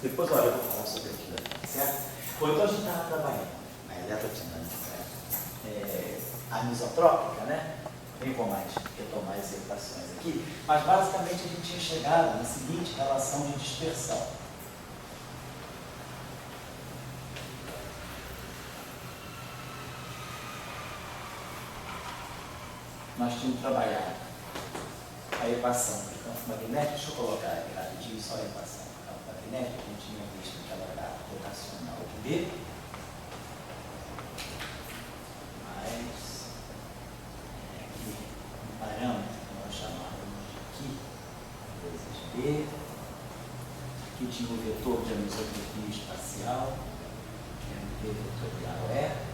Depois, olha, eu vou falar sobre aquilo, certo? Bom, então a gente estava trabalhando na eletrodinâmica anisotrópica, né? Nem vou mais retomar as equações aqui, mas basicamente a gente tinha chegado na seguinte relação de dispersão. Nós tínhamos trabalhado a equação do campo magnético. Deixa eu colocar aqui rapidinho só a equação do campo magnético. A gente tinha visto que ela era rotacional de B, mais aqui um parâmetro que nós chamávamos aqui, vezes B. Aqui tinha o vetor de anisotropia espacial, que é o V vetorial E.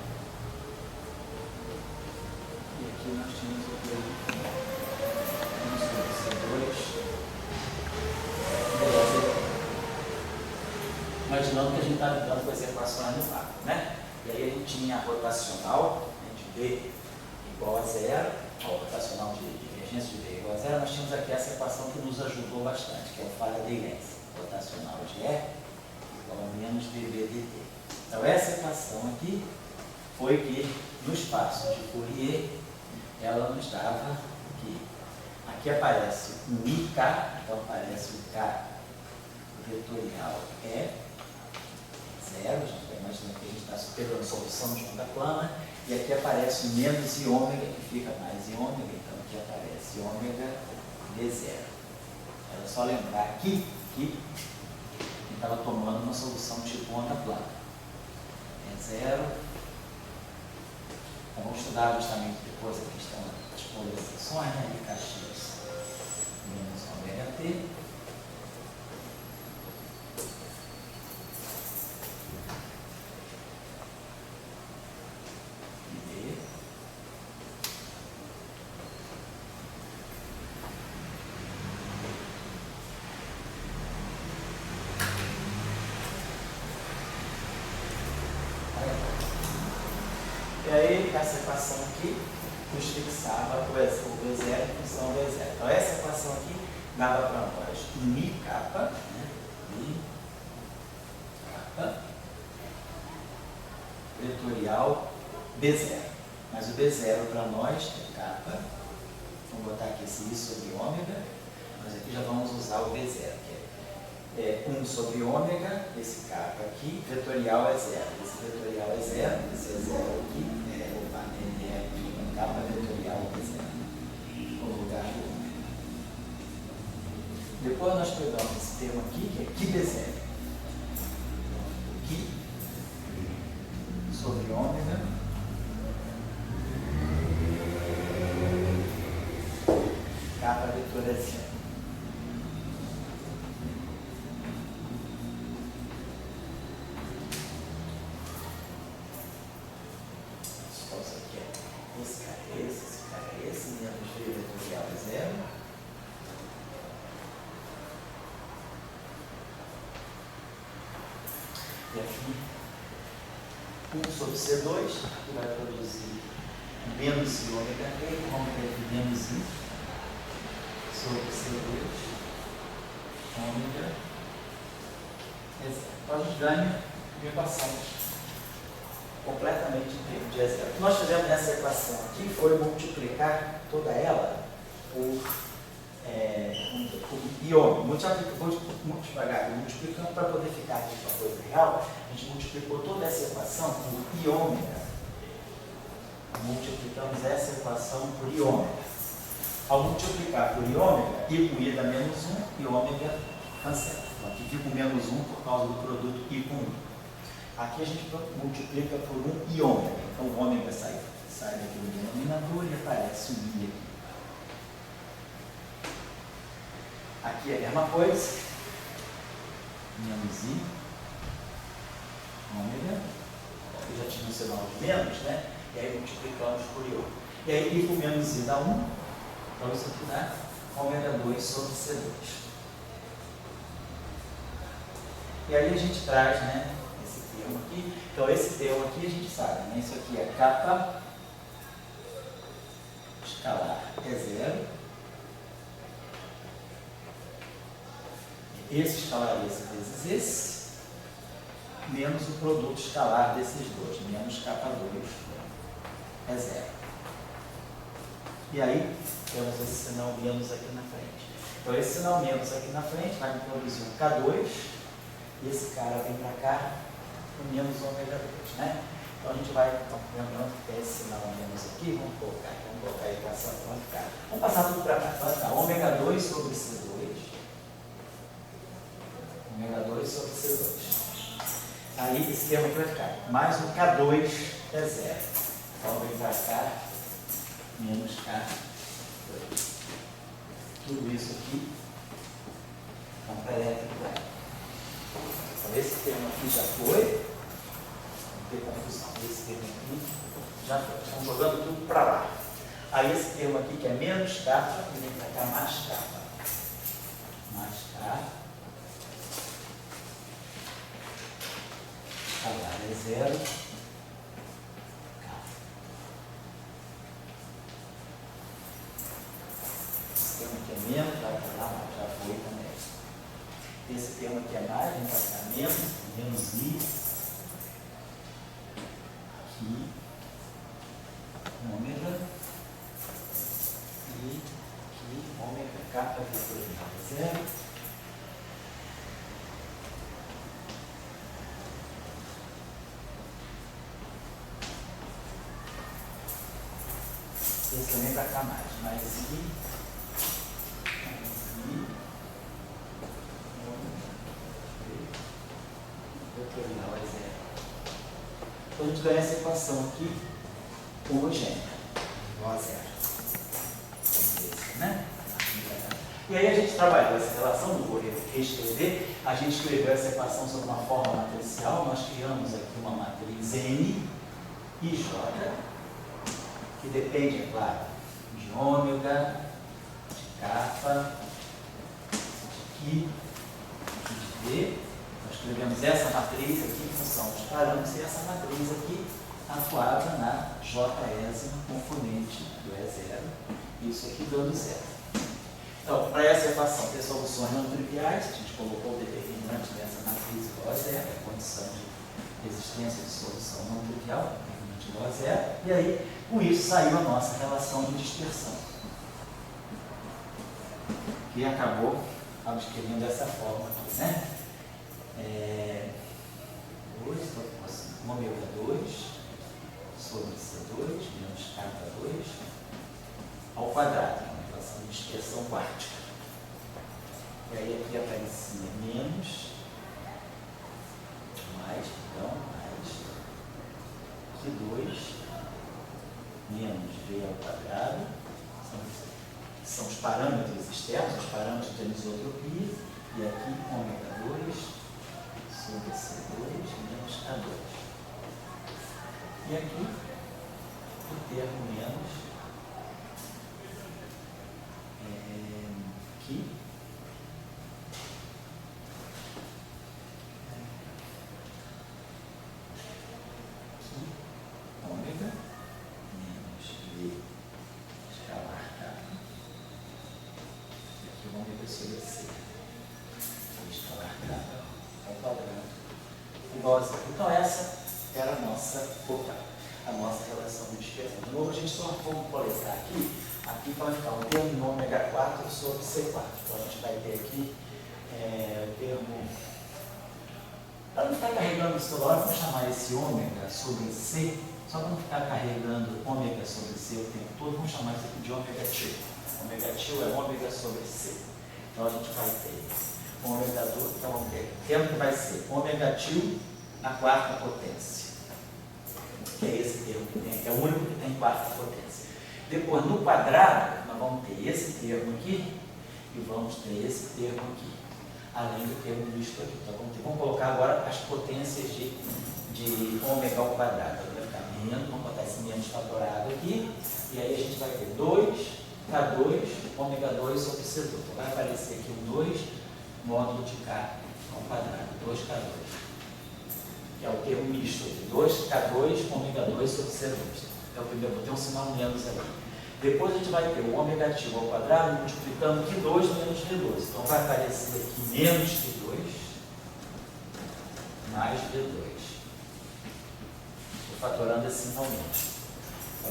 E aqui nós tínhamos o V sobre C2. Imaginando que a gente está lidando com as equações no vácuo, né? E aí a gente tinha a rotacional, né, de B igual a zero, a rotacional de divergência de B igual a zero. Nós tínhamos aqui essa equação que nos ajudou bastante, que é o Faraday-Lenz, rotacional de E igual a menos dV dt. Então essa equação aqui foi que no espaço de Fourier ela nos dava que aqui aparece um IK, então aparece o K vetorial E zero, a gente está imaginando que a gente está pegando a solução de onda plana, e aqui aparece o menos I ômega, que fica mais I ômega, então aqui aparece ômega D zero. Era só lembrar aqui que a gente estava tomando uma solução tipo onda plana. É zero. Então, vamos estudar justamente depois a questão das polarizações, né, de Caxias menos ômega T. E aí, essa equação aqui nos fixava o V0 em função do E0. Então, essa equação aqui dava para nós um I kappa, né? I kappa vetorial B0. Mas o B0 para nós é kappa. Vamos botar aqui esse I sobre ômega. Nós aqui já vamos usar o B0, que é 1 sobre ômega, esse kappa aqui, vetorial é zero. Esse vetorial é zero, esse é zero aqui, kappa vetorial é zero, no lugar do ômega. Depois nós pegamos esse termo aqui, que é Qi B0. Qi sobre ômega kappa vetor é zero. Esse cara é esse, menos V vetorial é zero. E aqui, 1 sobre C2, que vai produzir menos I ômega T, vamos ter aqui menos I sobre C2, ômega é zero. Então a gente ganha uma equação completamente em termos de E0. O que nós fizemos nessa equação aqui foi multiplicar toda ela por I ômega. Vou multiplicar, multiplicando para poder ficar aqui com a coisa real, a gente multiplicou toda essa equação por I ômega. Multiplicamos essa equação por I ômega. Ao multiplicar por I ômega, I com I dá menos 1, I ômega cancela. Então aqui fica o menos 1 por causa do produto I com I. Aqui a gente multiplica por um I ômega. Então o ômega sai daqui do denominador e aparece o I aqui. Aqui é a mesma coisa. Menos I ômega. Aqui já tinha um sinal de menos, né? E aí multiplicamos por I ômega. E aí I com menos I dá 1. Então isso aqui dá ômega 2 sobre C2. E aí a gente traz, né? Aqui. Então esse termo aqui a gente sabe, né? Isso aqui é kappa escalar é zero. Esse escalar esse vezes esse. menos o produto escalar desses dois, menos K2 é zero. E aí, temos esse sinal menos aqui na frente. Então, esse sinal menos aqui na frente vai me produzir um K2, e esse cara vem para cá, o menos ômega 2, né? Então, a gente vai, lembrando que tem esse sinal menos aqui, vamos colocar a equação para ficar. Vamos passar tudo para cá. Vai ficar ômega 2 sobre C2. Ômega 2 sobre C2. Aí, esse termo aqui vai ficar. Mais o K2 é zero. Então, vem para cá, menos K2. Tudo isso aqui é um pré-elétrico. Então, esse termo aqui já foi. Não tem confusão. Esse termo aqui já foi. Estamos jogando tudo para lá. Aí esse termo aqui que é menos K, vem para cá mais K. Mais K. K é zero. K. Esse termo aqui é menos, vai para lá, mas já foi também. Esse termo aqui é mais, vem para cá menos I. Aqui. Ômega. E aqui, ômega K é zero. Esse também para cá mais I, vetorial é zero. Então a gente ganha essa equação aqui homogênea, igual a zero. Né? E aí a gente trabalhou essa relação, não vou reescrever, a gente escreveu essa equação sob uma forma matricial, nós criamos aqui uma matriz N e J, que depende, é claro, de ômega, de kappa, de Q e de D. Nós escrevemos essa matriz aqui em função dos parâmetros e essa matriz aqui atuava na J-ésima componente do E0, isso aqui dando zero. Então, para essa equação ter soluções não triviais, a gente colocou o determinante dessa matriz igual a zero, a condição de existência de solução não trivial, determinante igual a zero, e aí, com isso, saiu a nossa relação de dispersão, que acabou adquirindo dessa forma aqui, né? Ômega 2 sobre C2 menos K2 ao quadrado, uma relação de dispersão quântica. E aí aqui aparecia menos, mais Q2 menos V ao quadrado, são os parâmetros externos, os parâmetros de anisotropia, e aqui ômega 2 sobre C2 menos K2. E aqui o termo menos aqui ômega menos V escalar K. E aqui o ômega sobre C escalar K ao quadrado igual a zero. Então essa era a nossa relação de dispersão. De novo, a gente só vamos coletar aqui vai ficar o termo ômega 4 sobre C4. Então a gente vai ter aqui o termo, para não ficar carregando isso toda hora, vamos chamar esse ômega sobre C, só para não ficar carregando ômega sobre C o tempo todo, vamos chamar isso aqui de ômega 2. Ômega 2 é ômega sobre C. Então a gente vai ter ômega 2, então vamos ter o termo que vai ser ômega 2 na quarta potência, que é esse termo que tem, que é o único que tem quarta potência. Depois, no quadrado, nós vamos ter esse termo aqui e vamos ter esse termo aqui, além do termo misto aqui. Então, vamos colocar agora as potências de ômega ao quadrado. Vai ficar menos, vamos botar esse menos fatorado aqui, e aí a gente vai ter 2K2, ômega 2 sobre C2. Então, vai aparecer aqui um 2 módulo de K ao quadrado, 2K2. Que é o termo misto aqui, 2K2, ômega 2 sobre C2. É o primeiro, vou ter um sinal menos ali. Depois a gente vai ter o ômega ativo ao quadrado multiplicando Q2 menos V2. Então vai aparecer aqui menos Q2 mais V2. Estou fatorando esse sinal menos.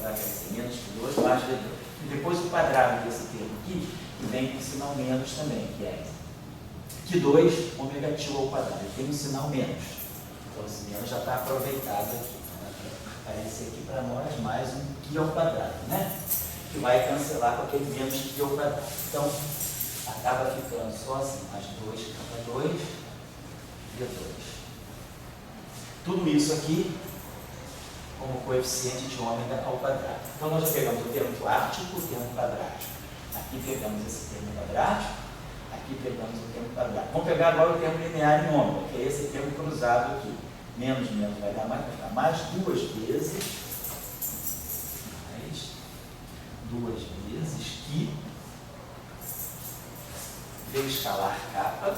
Vai ser menos V2 mais V2. E depois o quadrado desse termo aqui, que vem com o sinal menos também, que é Q2 ômega tio ao quadrado. Ele tem um sinal menos. Então esse menos já está aproveitado aqui. Vai aparecer aqui para nós mais um Q ao quadrado, né? Que vai cancelar com aquele menos Q ao quadrado. Então, acaba ficando só assim, mais 2 cada 2, V2. Tudo isso aqui como coeficiente de ômega ao quadrado. Então, nós já pegamos o termo quártico, o termo quadrático. Aqui pegamos esse termo quadrático, aqui pegamos o termo quadrado. Vamos pegar agora o termo linear em ômega, que é esse termo cruzado aqui. Menos vai dar mais, vai ficar mais duas vezes que V escalar kappa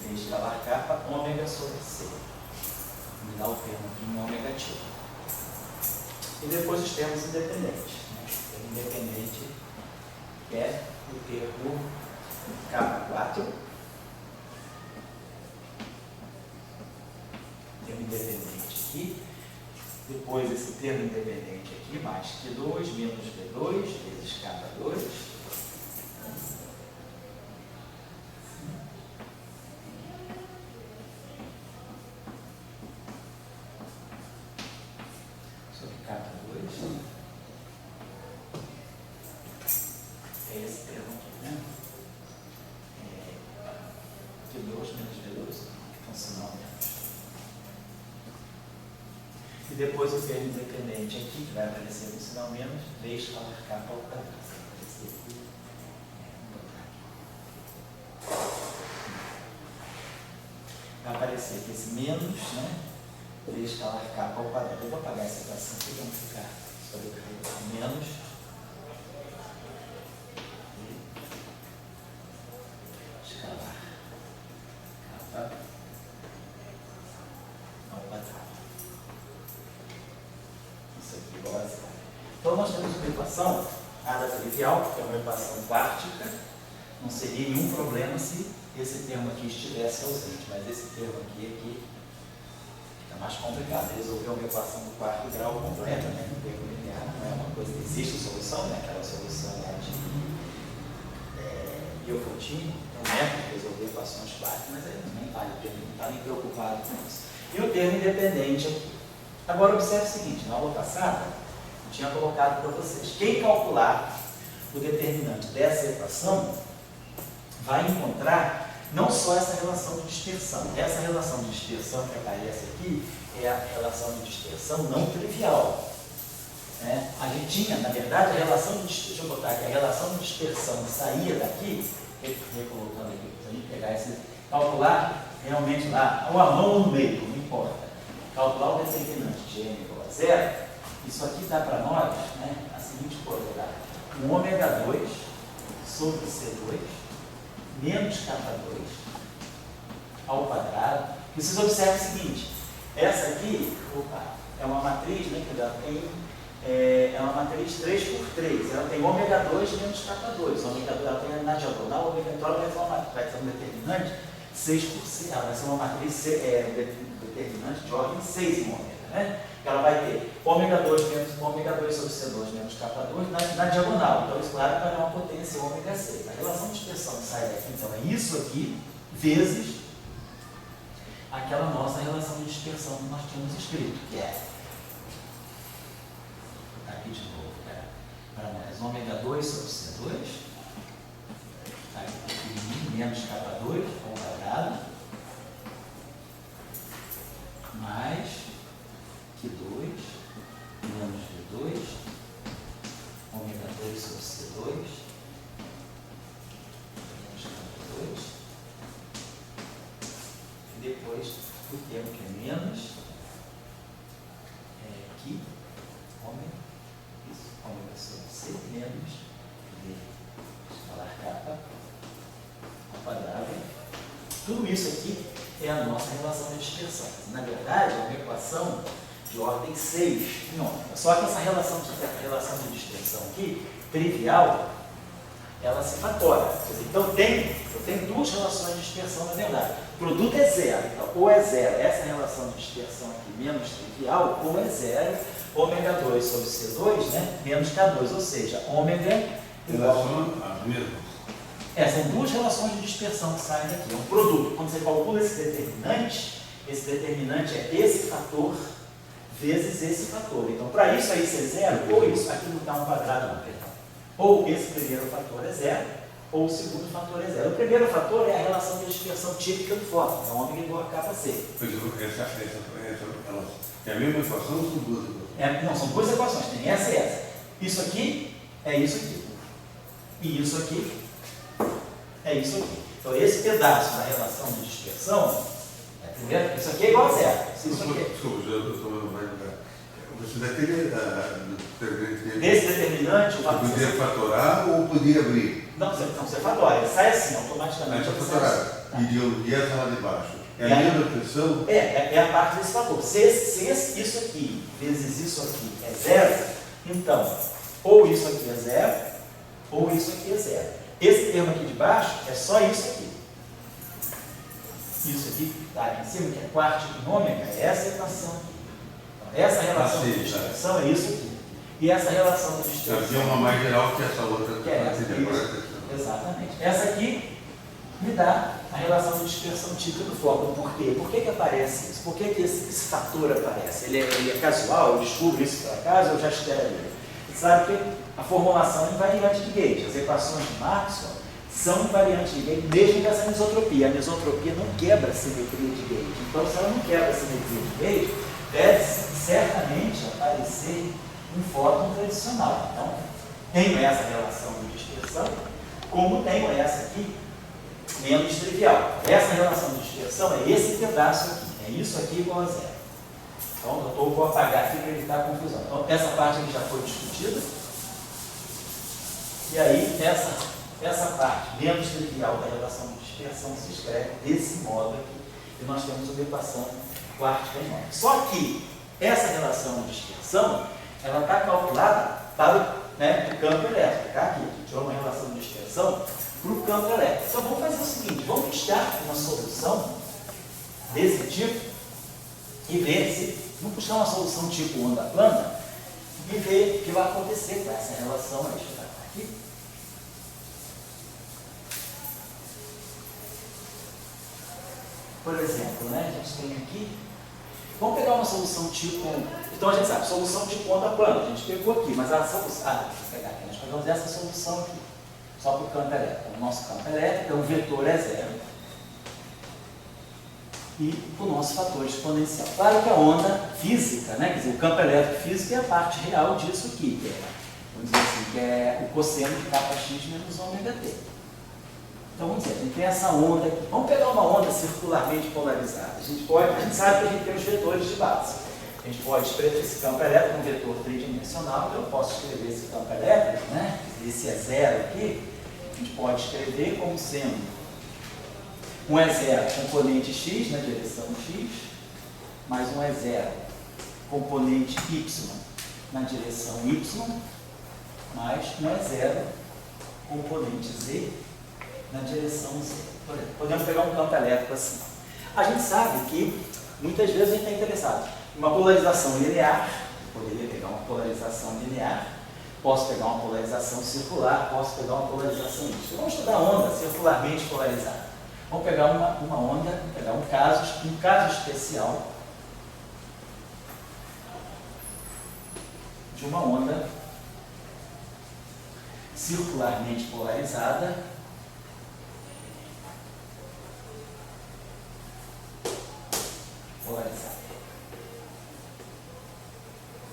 V escalar kappa ômega sobre C. Me dá o termo aqui em ômega t. E depois os termos independentes. O termo independente é o termo K4. Termo independente aqui. Depois esse termo independente aqui, mais Q2 menos V2 vezes K2. Sobre K2. É esse termo aqui, né? Q2 menos V2, então sinal menos. E depois o termo independente aqui, que vai aparecer no sinal menos, V escalar kappa ao quadrado. Vai aparecer aqui. Vai aparecer aqui esse menos, né? V escalar kappa ao quadrado. Eu vou apagar essa equação aqui, vamos ficar sobrecarregado menos. V escalar kappa ao quadrado. Isso aqui igual a zero. Então nós temos uma equação nada trivial, que é uma equação quártica. Não seria nenhum problema se esse termo aqui estivesse ausente, mas esse termo aqui é mais complicado. Resolver uma equação do quarto grau completa, né? No termo linear não é uma coisa. Existe solução, né? Aquela solução lá de Diophantine, é um método de resolver equações quárticas, mas aí nem vale a pena, não está nem preocupado com isso. E o termo independente aqui. Agora observe o seguinte, na aula passada eu tinha colocado para vocês, quem calcular o determinante dessa equação vai encontrar não só essa relação de dispersão. Essa relação de dispersão que aparece aqui é a relação de dispersão não trivial. A gente tinha, na verdade, a relação de dispersão, deixa eu botar aqui, a relação de dispersão saía daqui, recolocando aqui, para a gente pegar esse, calcular realmente lá, ou a mão ou no meio, não importa. Calcular o determinante de n igual a zero, isso aqui dá para nós, a seguinte coisa, dá um ômega 2 sobre C2 menos K2 ao quadrado. E vocês observam o seguinte, essa aqui, é uma matriz, né, que ela tem, é uma matriz 3×3, ela tem ômega 2 menos K2, ômega 2 ela tem na diagonal, ômega 2 vai ser um determinante 6 por 6, ela vai ser uma matriz determinante de ordem 6 em ômega, né? Ela vai ter ômega 2 menos ômega 2 sobre C2 menos K2 na diagonal. Então, isso claro vai dar uma potência ômega 6. A relação de dispersão que sai daqui, então, é isso aqui, vezes aquela nossa relação de dispersão que nós tínhamos escrito, que é, aqui de novo, para nós, ômega 2 sobre C2, aqui, menos K2 ao quadrado, mais Q2 menos V2, ômega 2 sobre C2, menos K2, e depois o termo que é menos, aqui, ômega sobre C menos V escalar kappa ao quadrado. Tudo isso aqui é a nossa relação de dispersão. Na verdade, é uma equação de ordem 6 em ômega. Só que essa relação de dispersão aqui, trivial, ela se fatora. Então, eu tenho duas relações de dispersão, na verdade. O produto é zero. Então, ou é zero, essa relação de dispersão aqui, menos trivial, ou é zero, ômega 2 sobre C2, né, menos K2. Ou seja, ômega igual... As mesmas. São duas relações de dispersão que saem daqui. É um produto. Quando você calcula esse determinante é esse fator vezes esse fator. Então, para isso aí ser zero, ou isso, aqui não dá um quadrado, não, perdão. Ou esse primeiro fator é zero, ou o segundo fator é zero. O primeiro fator é a relação de dispersão típica do fóton. Então, ômega igual a K C. É a mesma equação ou são duas equações? Não, são duas equações. Tem essa e essa. Isso aqui é isso aqui. E isso aqui é isso aqui. Então, esse pedaço da relação de dispersão, primeiro, isso aqui é igual a zero. Desculpa, eu estou mais lugar. Você daquele desse determinante, podia fatorar ou podia abrir? Não, você fatora. Ele sai assim, automaticamente. Tá. E essa lá de baixo? É a mesma pressão? É a parte desse fator. Se isso aqui vezes isso aqui é zero, então, ou isso aqui é zero, ou isso aqui é zero. Esse termo aqui de baixo é só isso aqui. Isso aqui que está aqui em cima, que é quarto de ômega, é essa equação aqui. Então, essa relação de dispersão é isso aqui. E essa relação de dispersão... Aqui é uma mais geral que essa outra. Que é essa, exatamente. Essa aqui me dá a relação de dispersão típica do fóton. Por quê? Por que aparece isso? Por que esse fator aparece? Ele é casual? Eu descubro isso por acaso ou eu já esperaria? Você sabe que a formulação é invariante de Gauge. As equações de Maxwell são invariantes de Gauge, mesmo com essa mesotropia. A mesotropia não quebra a simetria de Gauge. Então, se ela não quebra a simetria de Gauge, deve certamente aparecer um fóton tradicional. Então, tenho essa relação de dispersão, como tenho essa aqui, menos trivial. Essa relação de dispersão é esse pedaço aqui. É isso aqui igual a zero. Então, eu vou apagar aqui para evitar a confusão. Então, essa parte aqui já foi discutida. E aí, essa parte menos trivial da relação de dispersão se escreve desse modo aqui. E nós temos uma equação quártica em ômega. Só que essa relação de dispersão, ela está calculada para o campo elétrico. Tá? Aqui, a gente tirou uma relação de dispersão para o campo elétrico. Então, vamos fazer o seguinte, vamos buscar uma solução desse tipo e ver se... Vamos buscar uma solução tipo onda plana e ver o que vai acontecer com essa relação aí. Deixa eu dar aqui. Por exemplo, a gente tem aqui... Vamos pegar uma solução tipo... Então, a gente sabe, solução tipo onda plana. A gente pegou aqui, mas a solução... deixa eu pegar aqui. Nós pegamos essa solução aqui, só para o campo elétrico. O nosso campo elétrico, então, o vetor é zero. E o nosso fator exponencial. Claro que a onda física, quer dizer, o campo elétrico físico é a parte real disso aqui, que é, vamos dizer assim, que é o cosseno de kx menos ômega t. Então, vamos dizer, a gente tem essa onda aqui. Vamos pegar uma onda circularmente polarizada. A gente sabe que a gente tem os vetores de base. A gente pode escrever esse campo elétrico um vetor tridimensional. Então, eu posso escrever esse campo elétrico, esse é zero aqui, a gente pode escrever como sendo um é zero, componente x na direção x, mais um é zero, componente y na direção y, mais um é zero, componente z na direção z. Por exemplo, podemos pegar um campo elétrico assim. A gente sabe que muitas vezes a gente está interessado em uma polarização linear. Poderia pegar uma polarização linear, posso pegar uma polarização circular, posso pegar uma polarização mista. Vamos estudar onda circularmente polarizada. Vamos pegar uma onda, pegar um caso especial de uma onda circularmente polarizada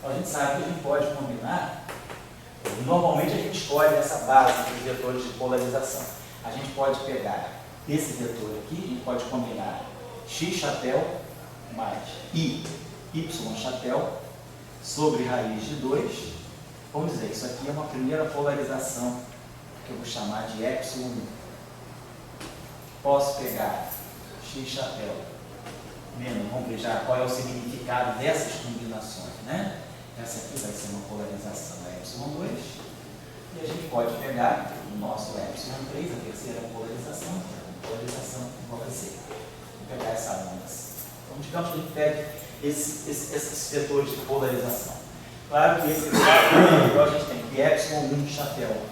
Então, a gente sabe que a gente pode combinar, normalmente a gente escolhe essa base dos vetores de polarização. A gente pode pegar esse vetor aqui, a gente pode combinar x chapéu mais y chapéu sobre raiz de 2. Vamos dizer, isso aqui é uma primeira polarização que eu vou chamar de epsilon 1. Posso pegar x chapéu menos, vamos ver já qual é o significado dessas combinações, né? Essa aqui vai ser uma polarização ε2, e a gente pode pegar o nosso ε3, a terceira polarização, que é a polarização igual a Z. Vamos pegar essa onda. Então, digamos que a gente pegue esses vetores de polarização. Claro que esse igual a gente tem que ε1 chapéu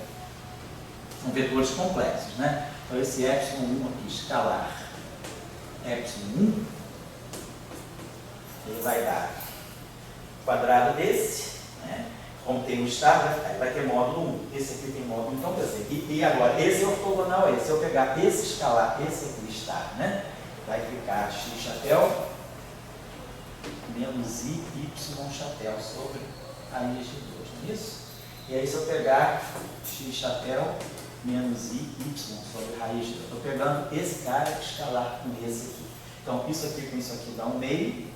são vetores complexos, né? Então, esse ε1 aqui, escalar, ε1, ele vai dar o quadrado desse, né? Como tem o estar, vai ter módulo 1. Esse aqui tem módulo, então, quer dizer, e agora, esse é ortogonal a esse. Se eu pegar esse escalar, esse aqui estar, né? Vai ficar x chapéu menos i, y chapéu sobre raiz de 2, não é isso? E aí, se eu pegar x chapéu menos i, y sobre raiz de 2, estou pegando esse cara escalar com esse aqui. Então, isso aqui com isso aqui dá 1 meio.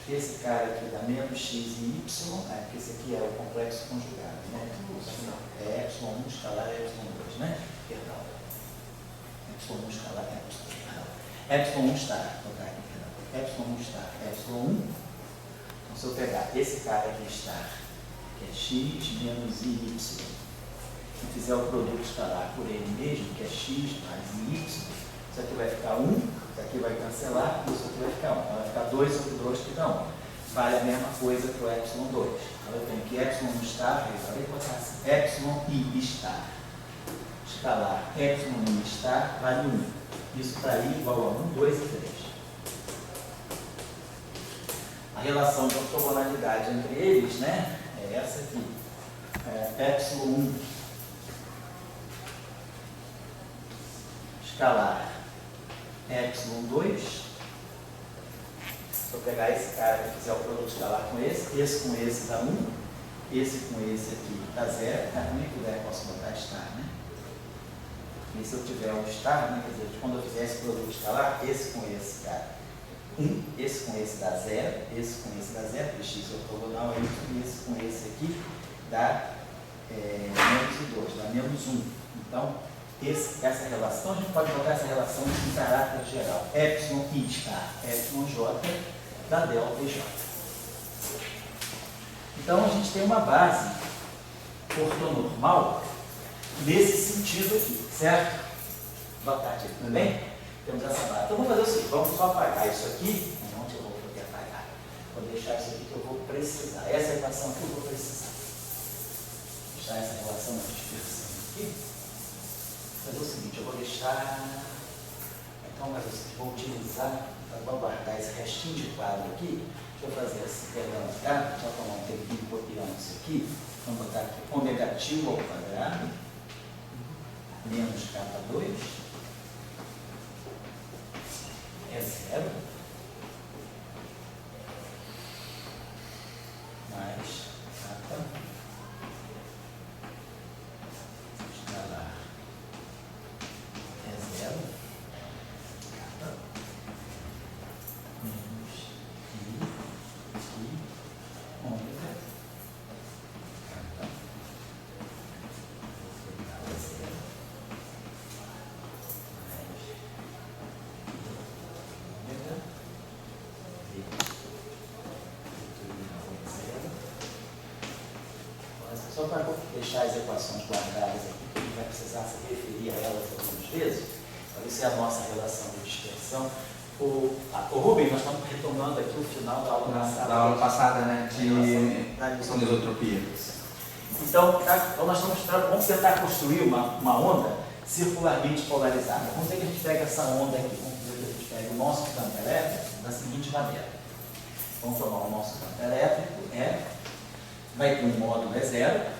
Esse cara aqui dá menos x e y, porque esse aqui é o complexo conjugado, né? É ε1 escalar ε2, né? Perdão. ε1 escalar ε1 estar, ε1 estar, ε1. Então, se eu pegar esse cara aqui estar, que é x menos i, y, e fizer o produto escalar por ele mesmo, que é x mais y, isso aqui vai ficar 1, isso aqui vai cancelar, isso aqui vai ficar 1. Então vai ficar 2 sobre 2 que dá 1. Vale a mesma coisa para o ε2. Então eu tenho que ε1 estar, vai botar assim, εi estar. Escalar εi estar vale 1. Isso está aí igual a 1, 2 e 3. A relação de ortogonalidade entre eles, né, é essa aqui. ε1 escalar ε2, se eu pegar esse cara e fizer o produto escalar com esse com esse dá 1, esse com esse aqui dá 0, também puder posso botar estar, né? E se eu tiver um estar, né, quer dizer, quando eu fizer esse produto escalar, esse com esse dá 1, esse com esse dá 0, esse com esse dá 0, porque x é ortogonal a y, e esse com esse aqui dá menos 2, dá menos 1. Então, essa relação, a gente pode botar essa relação em caráter geral. εi estar, εj da delta j. Então, a gente tem uma base ortonormal nesse sentido aqui, certo? Boa tarde, tudo bem? Temos essa base. Então, vamos fazer o seguinte, vamos só apagar isso aqui. Onde eu vou poder apagar? Vou deixar isso aqui que eu vou precisar. Essa equação aqui eu vou precisar. Vou deixar essa relação de dispersão aqui. Fazer o seguinte, eu vou deixar, então, mas eu vou utilizar, vou guardar esse restinho de quadro aqui, deixa eu fazer assim, pegando cá, deixa eu tomar um tempinho copiando isso aqui, vamos botar aqui o negativo ao quadrado, menos k2, é 0, mais k, só para deixar as equações guardadas aqui, que a gente vai precisar se referir a elas algumas vezes. Então, isso é a nossa relação de dispersão. O Rubem, nós estamos retomando aqui o final da aula passada. Da aula passada, né? De anisotropia. Então, nós vamos tentar construir uma onda circularmente polarizada. Vamos ver que a gente pega essa onda aqui. Vamos ver que a gente pega o nosso campo elétrico da seguinte maneira. Vamos tomar o nosso campo elétrico, vai ter um módulo E0.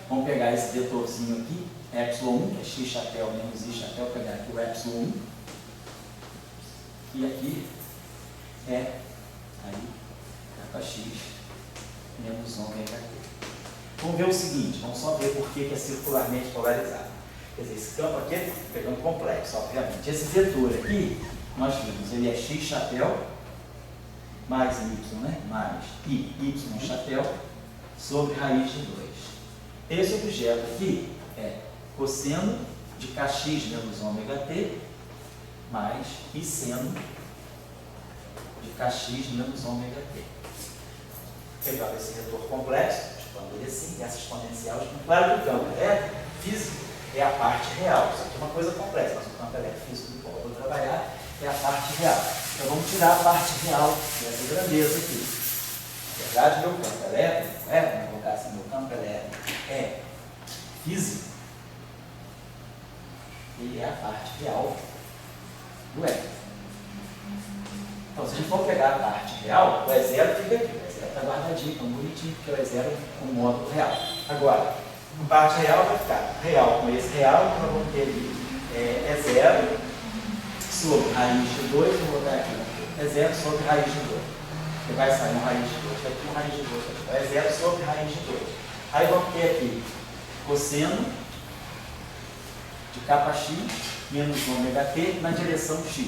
Vamos pegar esse vetorzinho aqui, ε1, que é x chapéu menos i chapéu, pegar aqui o ε1. E aqui é kappa x menos ômega t. Vamos ver o seguinte, vamos só ver por que é circularmente polarizado. Quer dizer, esse campo aqui é pegando complexo, obviamente. Esse vetor aqui, nós vimos, ele é x chapéu mais y, né? Mais y chapéu sobre raiz de 2. Esse objeto aqui é cosseno de kx menos ômega t mais i seno de Kx menos ômega t. Pegando esse retor complexo, expando ele assim, e essa exponencial, claro que o campo físico é a parte real. Isso aqui é uma coisa complexa, mas o campo físico do qual eu vou trabalhar é a parte real. Então vamos tirar a parte real dessa grandeza aqui. Na verdade, meu campo elétrico, vamos colocar assim, meu campo elétrico é físico, ele é a parte real do E. Então, se a gente for pegar a parte real, o E0 fica aqui. O E0 está guardadinho, tão bonitinho, porque o E0 é um módulo real. Agora, a parte real vai ficar real com esse real, então nós vamos ter ali E0 sobre raiz de 2, vou botar aqui, E0 sobre raiz de 2. Porque vai sair um raiz de 2, vai ter um raiz de 2, então E0 sobre raiz de 2. Aí vamos ter aqui cosseno de kx menos ômega t na direção x.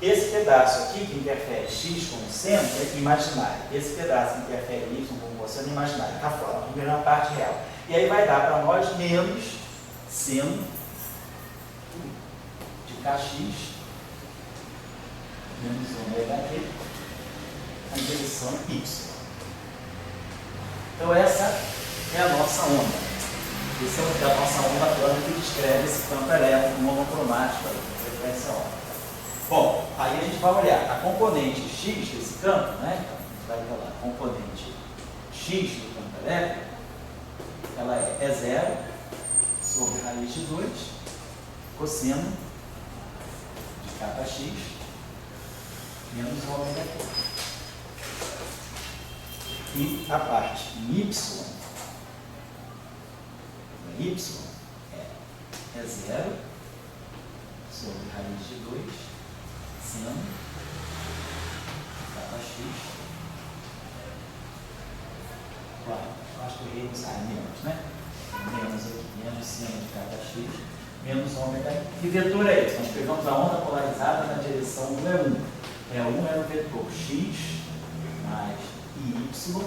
Esse pedaço aqui que interfere x como seno é imaginário. Esse pedaço que interfere y como cosseno é imaginário. Está fora, primeiro na parte real. E aí vai dar para nós menos seno de kx menos ômega t na direção y. Então essa é a nossa onda. Essa é a nossa onda plana que descreve esse campo elétrico monocromático de frequência óptica. Bom, aí a gente vai olhar a componente x desse campo, né? Então, a gente vai ver lá, a componente x do campo elétrico, ela é E0 sobre raiz de 2, cosseno de kx menos ômega t. E a parte y é E0 sobre raiz de 2, seno kx. Claro, eu acho que eu errei menos, né? Menos aqui, menos seno de kx, menos ômega. Que vetor é esse? Nós pegamos a onda polarizada na direção do E1. E1 é o vetor x mais y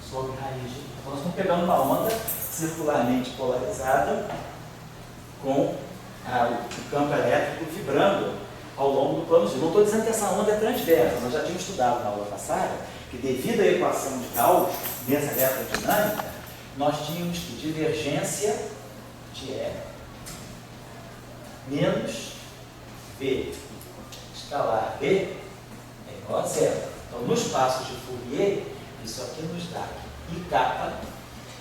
sobre raiz de 2. Então nós estamos pegando uma onda circularmente polarizada com o campo elétrico vibrando ao longo do plano G. Não estou dizendo que essa onda é transversa, nós já tínhamos estudado na aula passada que devido à equação de Gauss, dessa eletrodinâmica, nós tínhamos que divergência de E menos V escalar B é igual a zero. Então, nos passos de Fourier, isso aqui nos dá I kappa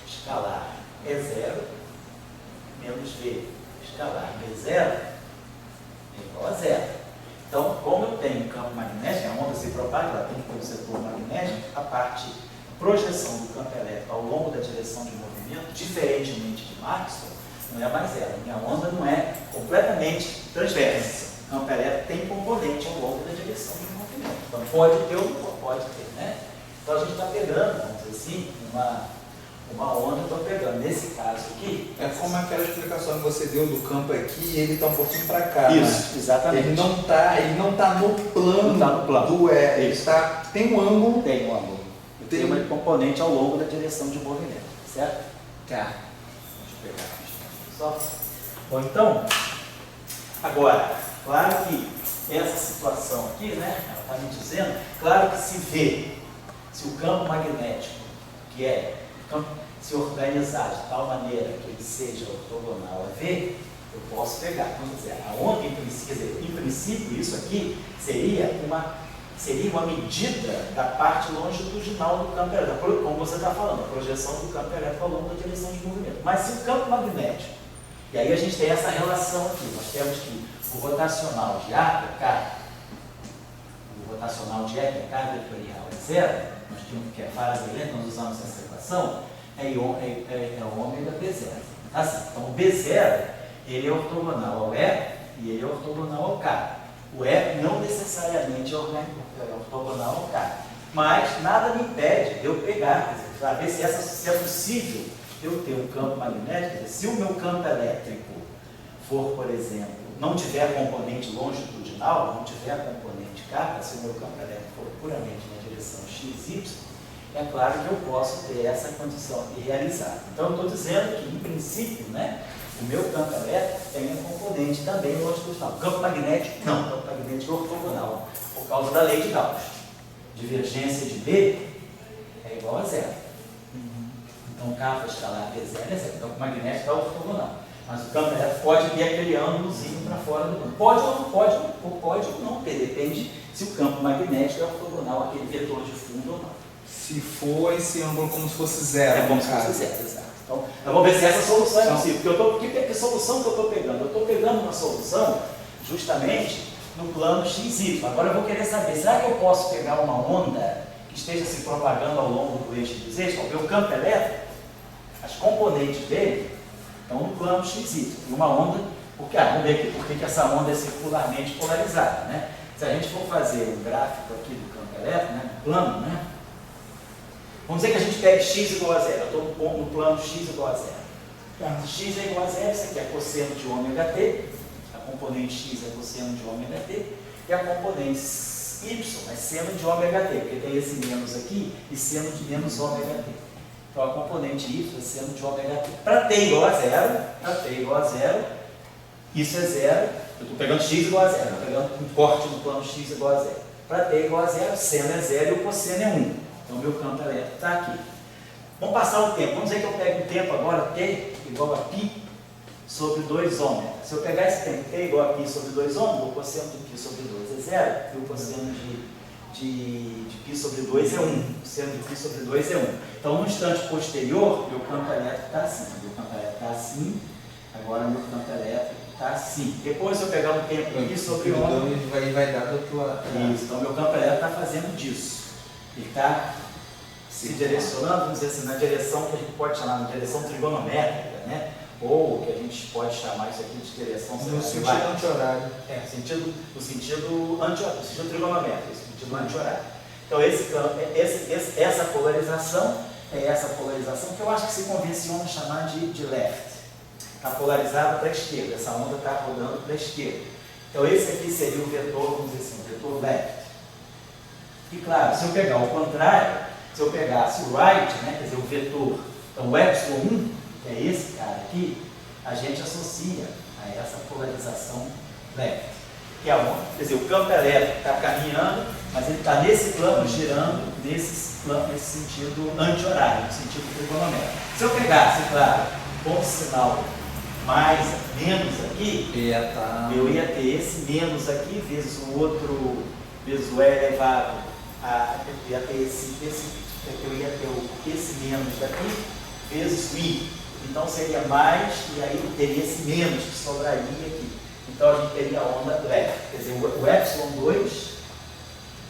escalar E0 menos V escalar B0 é igual a zero. Então, como eu tenho campo magnético, a onda se propaga, ela tem que ter um setor magnético, a parte projeção do campo elétrico ao longo da direção de movimento, diferentemente de Maxwell, não é mais zero. Minha onda não é completamente transversa. O campo elétrico tem componente ao longo da direção de movimento. Então, pode ter ou não pode ter, né? Então, a gente está pegando, vamos dizer assim, uma onda, estou pegando. Nesse caso aqui... É como aquela explicação que você deu do campo aqui e ele está um pouquinho para cá. Isso, né? Exatamente. Ele não tá no plano, do E. Ele tem um ângulo. Tem um ângulo. Tem uma componente ao longo da direção de movimento, certo? Tá. Deixa eu pegar só. Bom, então, agora, claro que essa situação aqui, né, ela está me dizendo, claro que se o campo magnético, que é se organizar de tal maneira que ele seja ortogonal a V, eu posso pegar, vamos dizer, a onda em princípio, isso aqui seria uma medida da parte longitudinal do campo elétrico, como você está falando, a projeção do campo elétrico ao longo da direção de movimento. Mas se o campo magnético, e aí a gente tem essa relação aqui, nós temos que o rotacional de A, que é K, o rotacional de E, que é K vetorial, é zero, nós tínhamos que é fase lenta, nós usamos essa equação, é ômega B0. Assim, então o B0, ele é ortogonal ao E e ele é ortogonal ao K. O E não necessariamente é ortogonal ao K, mas nada me impede de eu pegar, para ver se é possível eu ter um campo magnético. Se o meu campo elétrico for, por exemplo, não tiver componente longitudinal, não tiver componente K, se o meu campo elétrico for puramente na direção XY, é claro que eu posso ter essa condição aqui realizada. Então, eu estou dizendo que, em princípio, né, O meu campo elétrico tem um componente também longitudinal. O campo magnético, não. O campo magnético é ortogonal, por causa da lei de Gauss. Divergência de B é igual a zero. Então, kappa escalar P0 é zero. Então, o magnético é ortogonal. Mas o campo elétrico pode ter aquele ângulozinho para fora do campo. Pode ou não pode, pode ou não, porque depende se o campo magnético é ortogonal, aquele vetor de fundo ou não. Se for esse ângulo como se fosse zero. É como se fosse zero, exato. Então, vamos ver se essa solução é possível. Que solução que eu estou pegando? Eu estou pegando uma solução justamente no plano XY. Agora eu vou querer saber, será que eu posso pegar uma onda que esteja se propagando ao longo do eixo dos eixos? O meu campo elétrico, as componentes dele estão no plano XY. E uma onda, vamos ver aqui por que essa onda é circularmente polarizada, né? Se a gente for fazer um gráfico aqui do campo elétrico, né, no plano, né? Vamos dizer que a gente pegue x igual a zero. Eu estou no plano x igual a zero. Se x é igual a zero, isso aqui é cosseno de ômega t. A componente x é cosseno de ômega t. E a componente y é seno de ômega t, porque tem esse menos aqui e seno de menos ômega t. Então a componente y é seno de ômega t. Para t igual a zero, isso é zero. Eu estou pegando x igual a zero, estou pegando um corte no plano x igual a zero. Para t igual a zero, seno é zero e o cosseno é 1. Então, o meu campo elétrico está aqui. Vamos passar o tempo. Vamos dizer que eu pego um tempo agora, t igual a π sobre 2 ômega. Se eu pegar esse tempo, t igual a π sobre 2 ômega, o cosseno de π sobre 2 é 0 e o cosseno de π sobre 2 é 1. O cosseno de π sobre 2 é 1. Então, no instante posterior, meu campo elétrico está assim. Meu campo elétrico está assim. Agora, meu campo elétrico está assim. Depois, se eu pegar um tempo π sobre ômega, vai dar do outro lado. Isso. Então, meu campo elétrico está fazendo disso. Ele está se direcionando, vamos dizer assim, na direção que a gente pode chamar de direção trigonométrica, né? Ou que a gente pode chamar isso aqui de direção... No sentido anti-horário. No sentido anti-horário, no sentido trigonométrico, no sentido anti-horário. Então, essa polarização é essa polarização que eu acho que se convenciona chamar de left. Está polarizada para a esquerda, essa onda está rodando para a esquerda. Então, esse aqui seria o vetor, vamos dizer assim, o vetor left. E claro, se eu pegar o contrário, se eu pegasse o right, né, quer dizer, o vetor, então o ε1, que é esse cara aqui, a gente associa a essa polarização left. Que é onde, quer dizer, o campo elétrico está caminhando, mas ele está nesse plano girando, nesse sentido anti-horário, no sentido trigonométrico. Se eu pegasse, claro, com o sinal menos aqui, eu ia ter esse menos aqui, vezes o outro, vezes o E elevado. Eu ia ter esse menos daqui vezes o I. Então seria mais, e aí teria esse menos que sobraria aqui. Então a gente teria a onda left. Quer dizer, o ε2,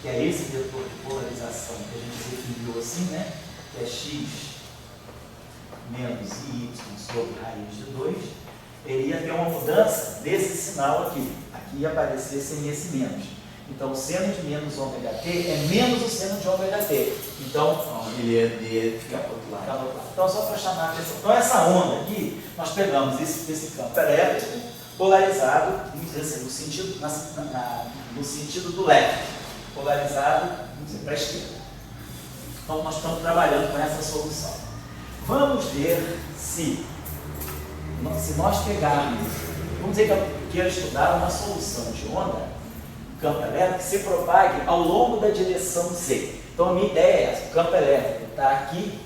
que é esse vetor de polarização que a gente definiu assim, né? Que é x menos y sobre raiz de 2, ele ia ter uma mudança desse sinal aqui. Aqui ia aparecer sem esse menos. Então, o seno de menos ômega t é menos o seno de ômega t. Então, ele fica para o outro lado. Então, só para chamar a atenção. Então, essa onda aqui, nós pegamos esse campo elétrico polarizado, vamos dizer assim, no sentido do left. Polarizado, vamos dizer, para a esquerda. Então, nós estamos trabalhando com essa solução. Vamos ver se nós pegarmos, vamos dizer que eu quero estudar uma solução de onda, campo elétrico, que se propague ao longo da direção Z. Então a minha ideia é essa, o campo elétrico está aqui,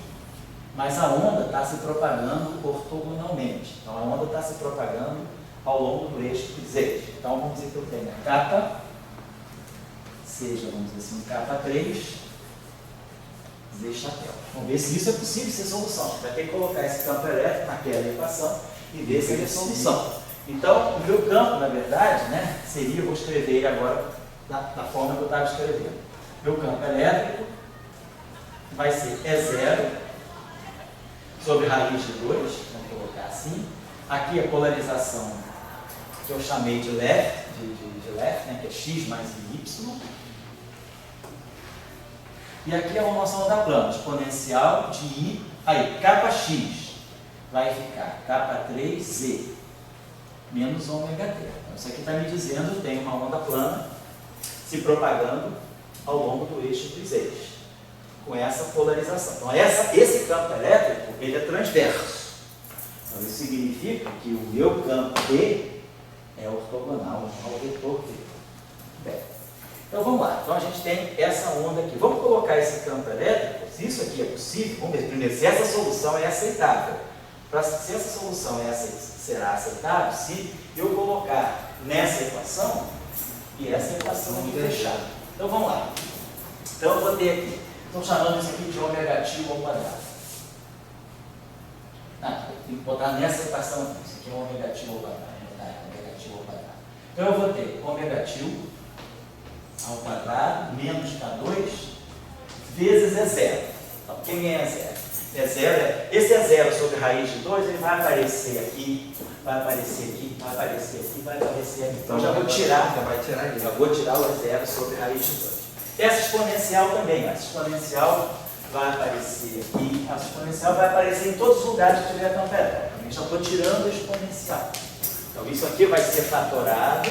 mas a onda está se propagando ortogonalmente. Então a onda está se propagando ao longo do eixo Z. Então vamos dizer que eu tenho a capa, seja, vamos dizer assim, capa 3, Z chapéu. Vamos ver se isso é possível ser solução. A gente vai ter que colocar esse campo elétrico naquela equação e ver se ele é solução. Então, o meu campo, na verdade, né, seria, eu vou escrever ele agora da forma que eu estava escrevendo. Meu campo elétrico vai ser E0 sobre raiz de 2, vamos colocar assim. Aqui a polarização que eu chamei de left, né, que é x mais y. E aqui é uma noção da plana, exponencial de i, aí, capa x vai ficar capa 3z. Menos ômega t. Então, isso aqui está me dizendo que tem uma onda plana se propagando ao longo do eixo dos eixos, com essa polarização. Então, esse campo elétrico, ele é transverso. Então, Então, isso significa que o meu campo D é ortogonal ao vetor V. Bem, então vamos lá. Então a gente tem essa onda aqui. Vamos colocar esse campo elétrico, se isso aqui é possível, vamos ver primeiro se essa solução é aceitável. Se essa solução será aceitável, se eu colocar nessa equação e essa equação aqui fechada. Então vamos lá. Então eu vou ter aqui, estamos chamando isso aqui de ω negativo ao quadrado. Tem que botar nessa equação aqui. Isso aqui é ω negativo ao quadrado. Ω negativo ao quadrado. Então eu vou ter ω negativo ao quadrado menos K2 vezes E0. Então, quem é E0? E0 esse E0 sobre raiz de 2, ele vai aparecer aqui, vai aparecer aqui, vai aparecer aqui, vai aparecer aqui. Então, já vou tirar, já vou tirar o E0 sobre raiz de 2. Essa exponencial também, essa exponencial vai aparecer aqui, essa exponencial vai aparecer em todos os lugares que tiver campo elétrico. Também já estou tirando a exponencial. Então, isso aqui vai ser fatorado.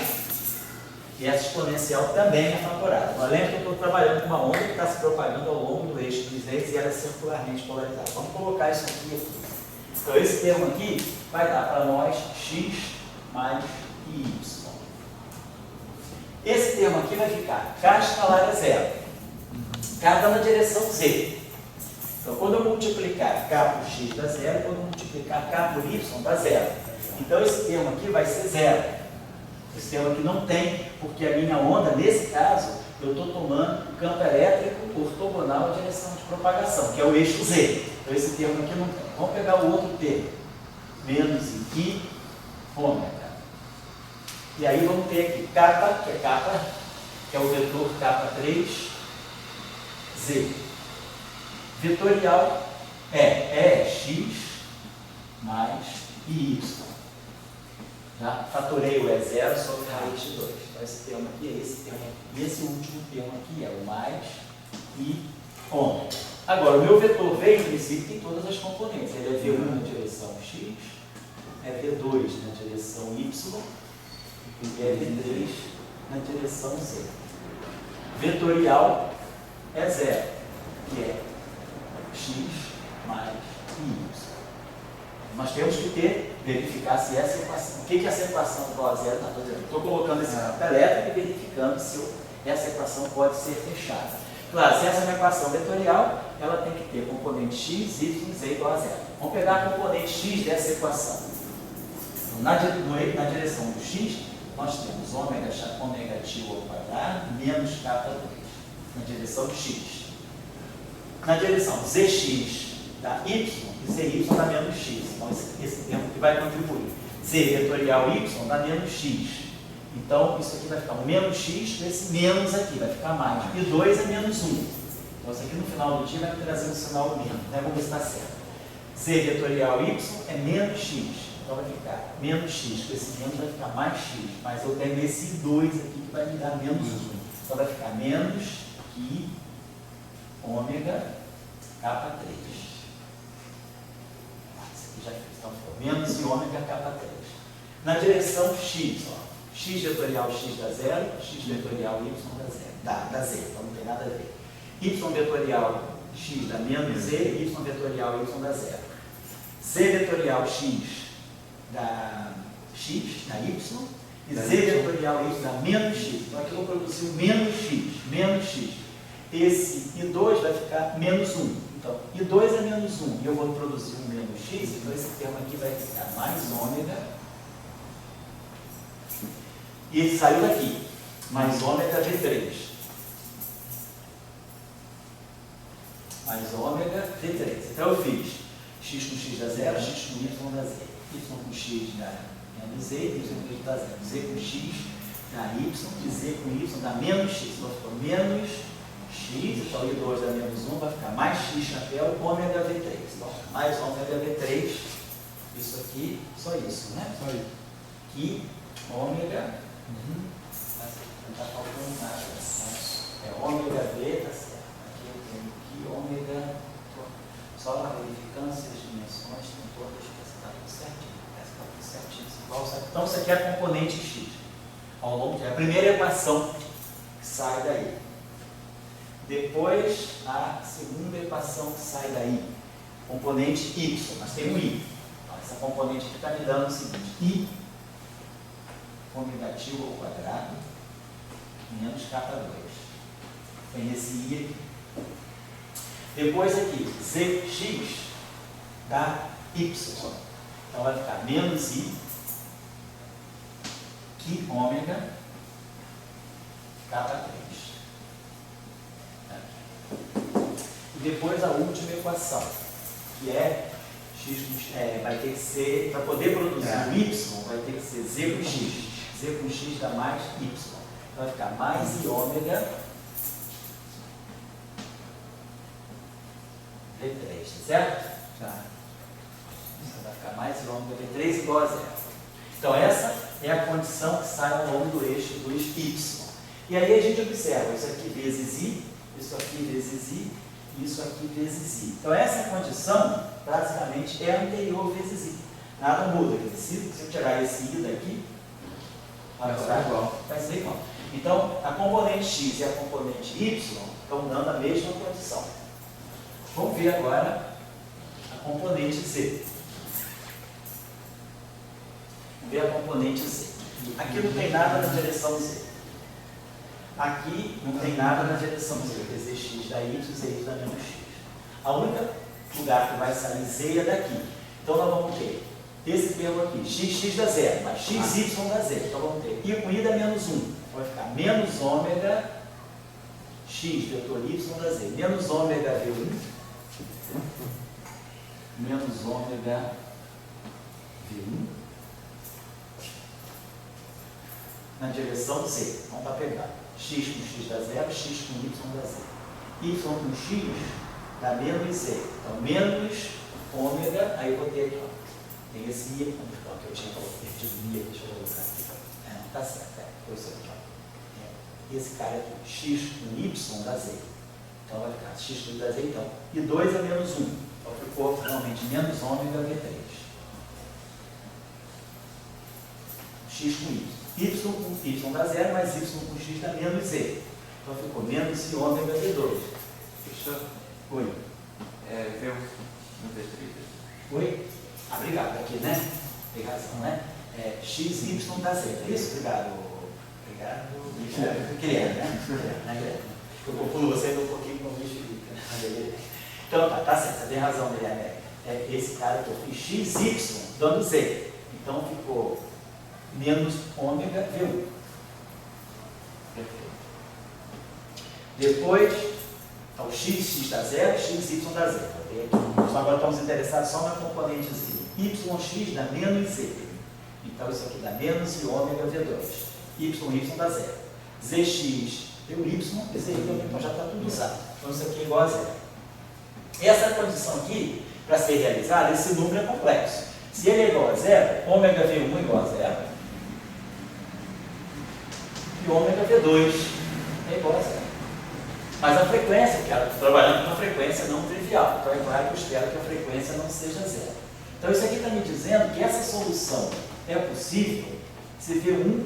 E essa exponencial também é fatorada. Então, lembra que eu estou trabalhando com uma onda que está se propagando ao longo do eixo dos eixos e ela é circularmente polarizada. Vamos colocar isso aqui. Então, esse termo aqui vai dar para nós x mais y. Esse termo aqui vai ficar k escalar é zero. K está na direção z. Então, quando eu multiplicar k por x dá zero, quando eu multiplicar k por y dá zero. Então, esse termo aqui vai ser zero. Esse termo aqui não tem, porque a minha onda, nesse caso, eu estou tomando o campo elétrico ortogonal à direção de propagação, que é o eixo Z. Então esse termo aqui não tem. Vamos pegar o outro termo, menos I, ômega. E aí vamos ter aqui kappa, que é o vetor K3, Z. Vetorial é x mais y. Já fatorei o E0 sobre raiz de 2. Então, esse termo aqui é esse termo aqui. E esse último termo aqui é o mais e ômega. Agora, o meu vetor V, em princípio, tem todas as componentes. Ele é V1 na direção x, é V2 na direção y e é V3 na direção z. Vetorial é 0, que é x mais y. Nós temos que verificar se essa equação, o que essa equação igual a zero está fazendo. Estou colocando esse campo elétrico e verificando se essa equação pode ser fechada. Claro, se essa é uma equação vetorial, ela tem que ter componente x, y e z igual a zero. Vamos pegar a componente x dessa equação. Na direção do x, nós temos ω negativo ao quadrado menos K2, na direção do x. Na direção zx dá y e zy dá menos x. Então, esse termo que vai contribuir. Z vetorial y dá menos x. Então, isso aqui vai ficar um menos x, esse menos aqui vai ficar mais. E 2 é menos 1. Então, isso aqui no final do dia vai me trazer um sinal menos. Né? Vamos ver se está certo. Z vetorial y é menos x. Então, vai ficar menos x, esse menos vai ficar mais x. Mas eu tenho esse 2 aqui que vai me dar menos 1. Então, vai ficar menos que ômega K3. Já fiz, então ficou menos e ômega K3. Na direção x, ó, x vetorial x dá zero, x vetorial y dá z, então não tem nada a ver. Y vetorial x dá menos z, y vetorial y dá zero. Z vetorial x dá y, e z vetorial y dá menos x. Então aqui eu vou produzir o menos x. Esse I2 vai ficar menos 1. Então, I2 é menos 1 e eu vou produzir um menos x, então esse termo aqui vai ficar mais ômega. E ele saiu daqui, mais ômega V3. Mais ômega V3. Então eu fiz x com x dá zero, x com y dá z. Y com x dá menos z, y com y dá zero. Z com x dá y, e z com y dá menos x. Então ficou menos x, então I2 dá menos 1, vai ficar mais x chapéu, ômega V3. Então, mais ômega V3, isso aqui, só isso, né? Só isso. Que ômega, não está faltando nada, é ômega V, tá certo. Aqui eu tenho que ômega, só verificando se as dimensões estão todas, está tudo certinho, parece que está tudo certinho, igual, certo? Então, isso aqui é a componente x, ao longo, é a primeira equação que sai daí. Depois, a segunda equação que sai daí, componente y, mas tem um i. Então, essa componente aqui está me dando o seguinte, I com negativo ao quadrado menos K2. Tem esse I aqui. Depois aqui, Zx dá Y. Então vai ficar menos I que ômega K3. E depois a última equação, que é x vai ter que ser, para poder produzir o Y, vai ter que ser Z com X. Z com X dá mais Y. Então vai ficar mais I ômega V3, certo? Tá. Vai ficar mais I ômega V3 igual a zero. Então essa é a condição que sai ao longo do eixo dos Y. E aí a gente observa isso aqui vezes I, isso aqui vezes I, isso aqui vezes I. Então essa condição, basicamente, é anterior vezes I. Nada muda. Se eu tirar esse I daqui, vai ser igual. Vai ser igual. Então, a componente X e a componente Y estão dando a mesma condição. Vamos ver agora a componente Z. Vamos ver a componente Z. Aqui não tem nada na direção Z. Aqui não tem nada na direção Z, quer dizer, X da Y, ZY da menos X. A única lugar que vai sair Z é daqui. Então nós vamos ter esse termo aqui, XX dá zero, mas XY dá zero. Então vamos ter I com I dá menos 1. Vai ficar menos ômega X vetor Y dá zero. Menos ômega V1. Menos ômega V1. Na direção Z. Vamos para pegar. X com X dá zero, X com Y dá zero. Y com X dá menos Z. Então, menos ômega, aí eu botei aqui, ó. Tem esse I aqui, que eu tinha perdido o I, deixa eu colocar aqui. Não, tá certo, foi isso aqui, ó. Esse cara aqui, X com Y dá Z. Então, vai ficar X com Y dá Z, então. E 2 é menos 1. Então, ficou finalmente menos ômega V3. X com Y. Y com Y dá zero, mas Y com X dá menos Z. Então ficou menos I ômega V2. Professor, Oi. V1 no V3. Oi? Ah, obrigado. Aqui, né? Tem razão, né? X, Y dá zero. É isso? Obrigado. Obrigado. Guilherme, né? Eu confundo você um pouquinho com o Luiz Felipe. Então tá certo. Você tem razão, Guilherme. É esse cara que eu fiz X, Y dando Z. Então ficou menos ômega V1. Perfeito. Depois, então, x dá zero, y dá zero. Nós agora estamos interessados só na componente Z. Yx dá menos Z. Então, isso aqui dá menos I ômega V2. Y dá zero. Zx deu Y, e Z então já está tudo usado. Então, isso aqui é igual a zero. Essa condição aqui, para ser realizada, esse número é complexo. Se ele é igual a zero, ômega V1 é igual a zero. E ômega V2 é igual a zero. Mas a frequência, eu quero trabalhando com uma frequência não trivial. Então é claro que eu espero que a frequência não seja zero. Então isso aqui está me dizendo que essa solução é possível se V1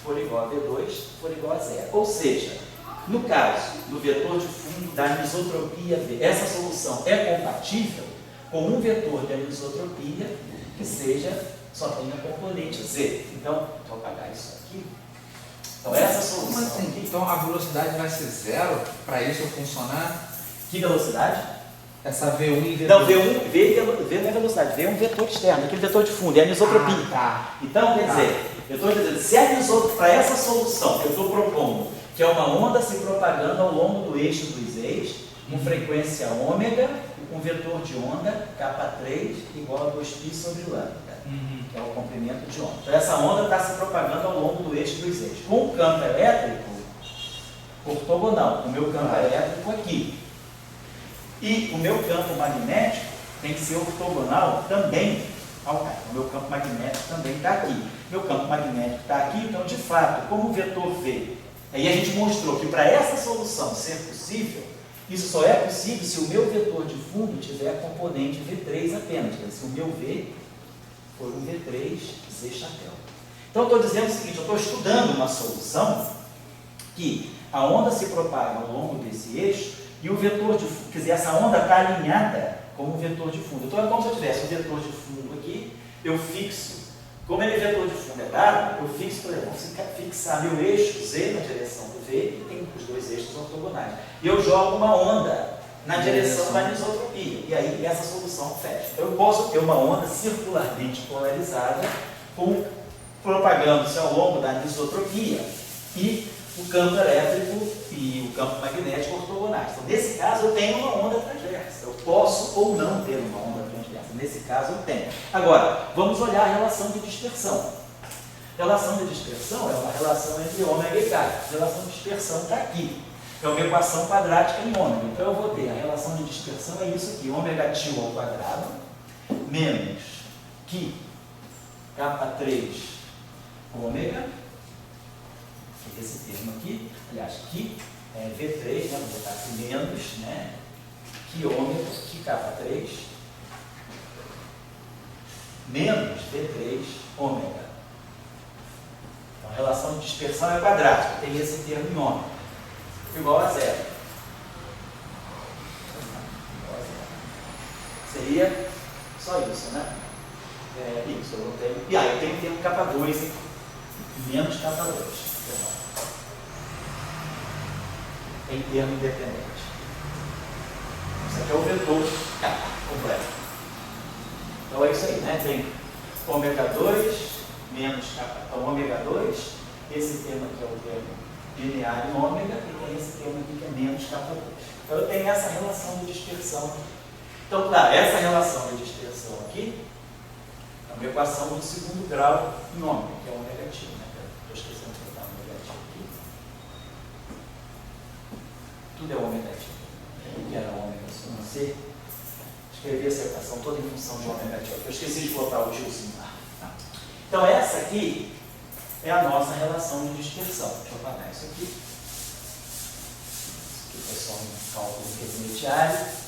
for igual a V2 for igual a zero. Ou seja, no caso do vetor de fundo da anisotropia V, essa solução é compatível com um vetor de anisotropia que só tenha componente Z. Então, vou apagar isso aqui. Então, essa solução. Como assim? Então, a velocidade vai ser zero para isso funcionar? Que velocidade? Essa V1 e V2. Não, V não é velocidade, V é um vetor externo, aquele vetor de fundo, é anisotropia. Tá. Então, quer dizer, eu estou dizendo, se a anisotropia, para essa solução que eu estou propondo, que é uma onda se propagando ao longo do eixo dos ex, com frequência ômega, e com vetor de onda, K3 igual a 2π sobre lambda. Que é o comprimento de onda. Então, essa onda está se propagando ao longo do eixo dos eixos. Com o campo elétrico ortogonal, o meu campo elétrico aqui. E o meu campo magnético tem que ser ortogonal também ao K. O meu campo magnético também está aqui. Meu campo magnético está aqui, então, de fato, como o vetor V, aí a gente mostrou que para essa solução ser possível, isso só é possível se o meu vetor de fundo tiver componente V3 apenas. Se o meu V for um V3 Z chapéu. Então, eu estou dizendo o seguinte, eu estou estudando uma solução que a onda se propaga ao longo desse eixo e o vetor de fundo, quer dizer, essa onda está alinhada como um vetor de fundo. Então, é como se eu tivesse um vetor de fundo aqui eu fixo, como ele é vetor de fundo é dado, eu fixo, por exemplo, vou fixar meu eixo Z na direção do V e tem os dois eixos ortogonais. E eu jogo uma onda na direção da anisotropia. E aí essa solução fecha. Eu posso ter uma onda circularmente polarizada propagando-se ao longo da anisotropia e o campo elétrico e o campo magnético ortogonais. Então, nesse caso, eu tenho uma onda transversa. Eu posso ou não ter uma onda transversa. Nesse caso, eu tenho. Agora, vamos olhar a relação de dispersão. Relação de dispersão é uma relação entre ômega e K. A relação de dispersão está aqui. É uma equação quadrática em ômega. Então, eu vou ter a relação de dispersão é isso aqui. Ômega tio ao quadrado menos Qi K3 ômega, esse termo aqui, aliás, Qi é V3, né, vou botar aqui menos, né, Qi ômega, Qi K3, menos V3 ômega. Então, a relação de dispersão é quadrática, tem esse termo em ômega, igual a zero. Seria só isso, né? Isso, eu não tenho. E aí eu tenho que ter um K2 aqui. Menos K2. Em termo independente. Isso aqui é o vetor K completo. Então é isso aí, né? Tem ômega 2 menos K. Então ômega 2, esse termo aqui é o termo linear em ômega, e tem esse termo aqui que é menos K2. Então eu tenho essa relação de dispersão. Então, claro, essa relação de dispersão aqui é uma equação do segundo grau em ômega, que é o negativo, né? Estou esquecendo de botar o negativo aqui. Tudo é ômega negativo. O que era ômega? Se eu não sei, escrevi essa equação toda em função de ômega negativo. Eu esqueci de botar o tiozinho lá. Tá? Então, essa aqui é a nossa relação de dispersão. Deixa eu apagar isso aqui. Isso aqui foi só um cálculo intermediário.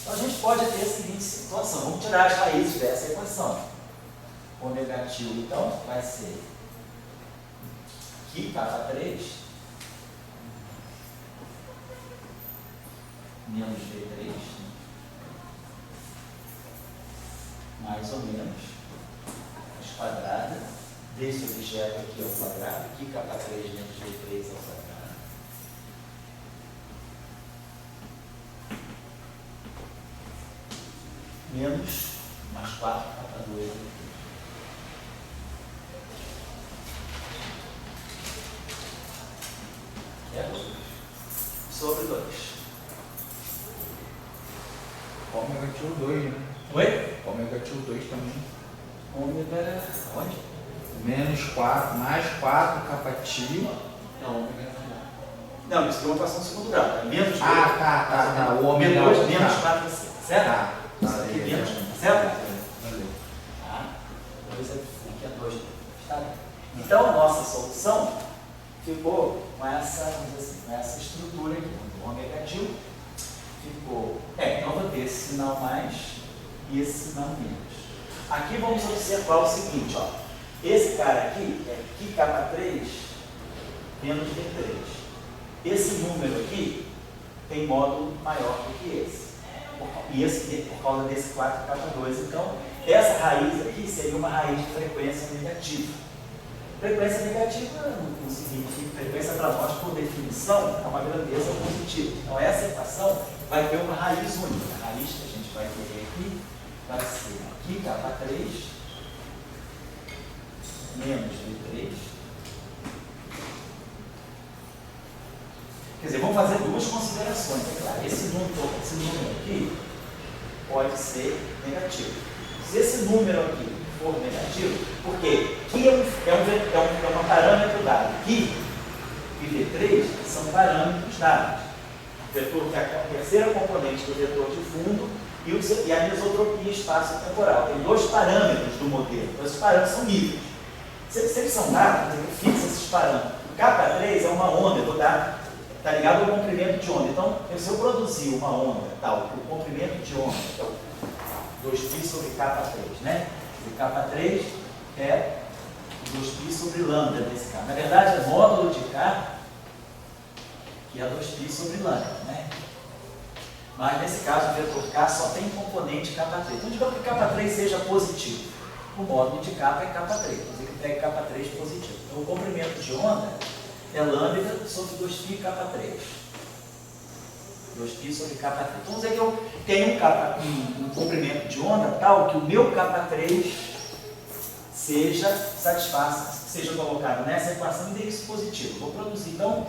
Então, a gente pode ter a seguinte situação. Vamos tirar as raízes dessa equação. O negativo, então, vai ser Qi K3 menos V3 mais ou menos raiz quadrada desse objeto aqui ao quadrado, Qi K3 menos V3 ao quadrado. Menos mais 4 K2 sobre 2. Ômega tio 2, né? Oi? Ômega tio 2 também. Ômega onde? Menos 4, mais 4 kappa tio. Não, ômega não, isso é uma equação de segundo grau. É menos 2. Tá. O ômega menos 2 menos 4 certo? Tá. Isso aqui é menos, certo? Valeu. Tá? 2 aqui é 2. Tá? Então, a nossa solução ficou com essa, vamos dizer assim, com essa estrutura aqui. O ômega negativo ficou. Então, vou ter esse sinal mais e esse sinal menos. Aqui vamos observar o seguinte, ó. Esse cara aqui é Qi K3 menos V3. Esse número aqui tem módulo maior do que esse. E esse por causa desse 4K2. Então, essa raiz aqui seria uma raiz de frequência negativa. Frequência negativa não significa, frequência para nós, por definição, é uma grandeza positiva. Então, essa equação vai ter uma raiz única. A raiz que a gente vai ter aqui vai ser Qi K3 menos V3. Quer dizer, vamos fazer duas considerações, é claro. Esse número aqui pode ser negativo. Se esse número aqui for negativo, porque Qi é um parâmetro dado. Qi e V3 são parâmetros dados. O vetor, que é a terceira componente do vetor de fundo e a anisotropia espaço-temporal. Tem dois parâmetros do modelo. Então, esses parâmetros são níveis. Se eles são dados, eu fixo esses parâmetros. O K3 é uma onda, eu vou dar. Está ligado ao comprimento de onda. Então, se eu produzir uma onda, o comprimento de onda, que é o 2π sobre K3, né? O K3 é o 2π sobre lambda nesse caso. Na verdade, é módulo de K, que é 2π sobre lambda, né? Mas nesse caso o vetor K só tem componente K3. Então digamos que K3 seja positivo. O módulo de K é K3. Quer dizer que pegue K3 positivo. Então o comprimento de onda é lambda sobre 2π K3. 2π sobre K3. Então vamos dizer que eu tenho um comprimento de onda tal que o meu K3 seja colocado nessa equação e dê isso positivo. Vou produzir, então,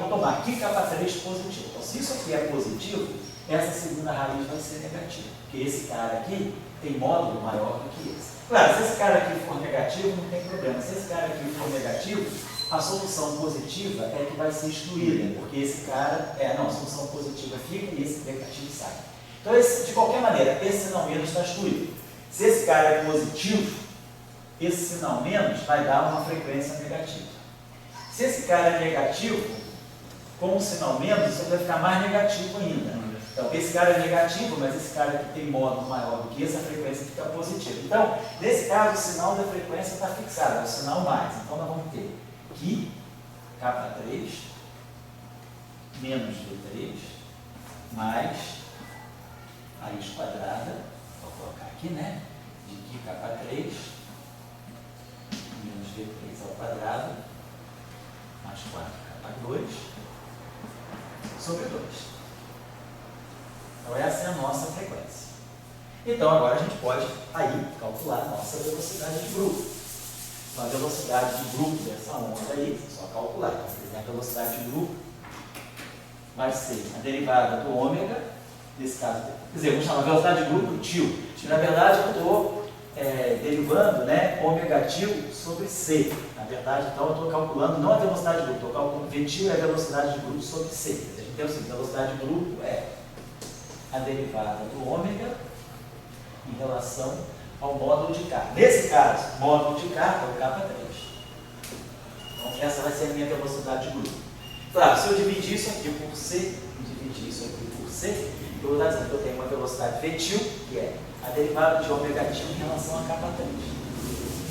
vou tomar aqui K3 positivo. Então, se isso aqui é positivo, essa segunda raiz vai ser negativa. Porque esse cara aqui tem módulo maior do que esse. Claro, se esse cara aqui for negativo, não tem problema. Se esse cara aqui for negativo, a solução positiva é que vai ser excluída. Porque esse cara, a solução positiva fica e esse negativo sai. Então, de qualquer maneira, esse sinal menos está excluído. Se esse cara é positivo, esse sinal menos vai dar uma frequência negativa. Se esse cara é negativo, com o sinal menos, isso vai ficar mais negativo ainda. Então, esse cara é negativo, mas esse cara aqui tem módulo maior do que esse, a frequência fica positiva. Então, nesse caso, o sinal da frequência está fixado, é o sinal mais. Então, nós vamos ter que K3 menos V3 mais raiz quadrada, vou colocar aqui, né? De que K3 menos V3 ao quadrado, mais 4K2, sobre 2. Então, essa é a nossa frequência. Então, agora a gente pode aí calcular a nossa velocidade de grupo. Então, a velocidade de grupo dessa onda aí, só calcular. Então, por exemplo, a velocidade de grupo vai ser a derivada do ômega, nesse caso, quer dizer, vamos chamar a velocidade de grupo tio. Na verdade, eu estou derivando, né, ômega tio sobre C. Na verdade, então, eu estou calculando não a velocidade de grupo, estou calculando V tio é a velocidade de grupo sobre C. A gente tem o seguinte, a velocidade de grupo é a derivada do ômega em relação ao módulo de K. Nesse caso, módulo de K é o K3. Então, essa vai ser a minha velocidade de grupo. Claro, se eu dividir isso aqui por C, eu vou estar dizendo que eu tenho uma velocidade V tio, que é a derivada de ômega tio em relação a K3.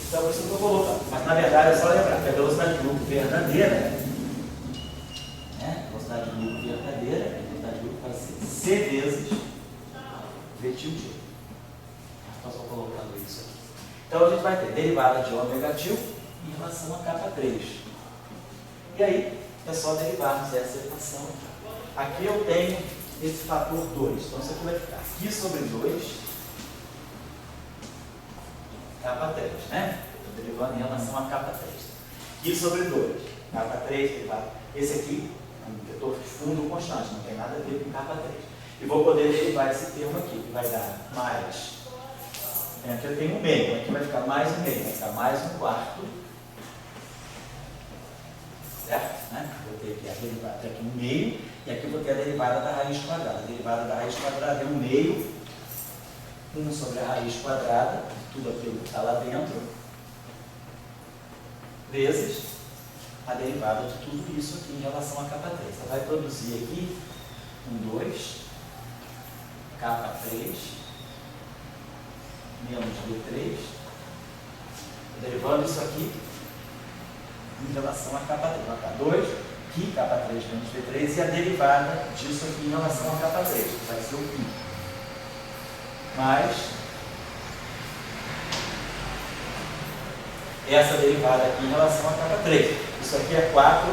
Então, por isso que eu estou colocando. Mas, na verdade, é só lembrar que a velocidade de grupo verdadeira, a velocidade de grupo verdadeira, a velocidade de grupo vai ser C vezes V tio tio. Estou só colocando isso aqui. Então, a gente vai ter derivada de ômega tio em relação a K3. E aí, é só derivarmos essa equação aqui. Aqui eu tenho esse fator 2. Então, isso aqui vai ficar aqui sobre 2, K3, né? Estou derivando em relação a K3. Aqui sobre 2, K3 derivado. Esse aqui é um vetor de fundo constante, não tem nada a ver com K3. E vou poder derivar esse termo aqui, que vai dar mais. Aqui eu tenho um meio, aqui vai ficar mais um meio, vai ficar mais um quarto. Certo? Né? Vou ter aqui a derivada, aqui um meio, e aqui eu vou ter a derivada da raiz quadrada. A derivada da raiz quadrada é um meio, 1 sobre a raiz quadrada, tudo aquilo que está lá dentro, vezes a derivada de tudo isso aqui em relação a K3. Você vai produzir aqui um 2, K3, menos V3, derivando isso aqui em relação a K3. K2, que K3 menos V3, e a derivada disso aqui em relação a K3, que vai ser o π. Mais essa derivada aqui em relação a K3. Isso aqui é 4,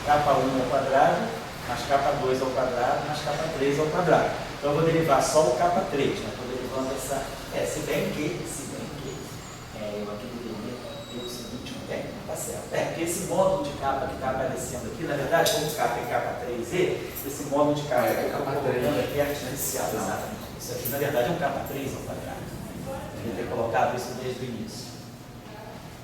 K1 ao quadrado, mais K2 ao quadrado, mais K3 ao quadrado. Então eu vou derivar só o K3, né? Estou derivando essa. Se bem que. Eu aqui deveria ter o seguinte, não tem? Tá certo. Porque esse módulo de capa que está aparecendo aqui, na verdade, como capa é K3E, esse módulo de capa que eu estou colocando aqui é artificial. Exatamente. Isso aqui, na verdade, é um K3 ao quadrado. Eu devia ter colocado isso desde o início.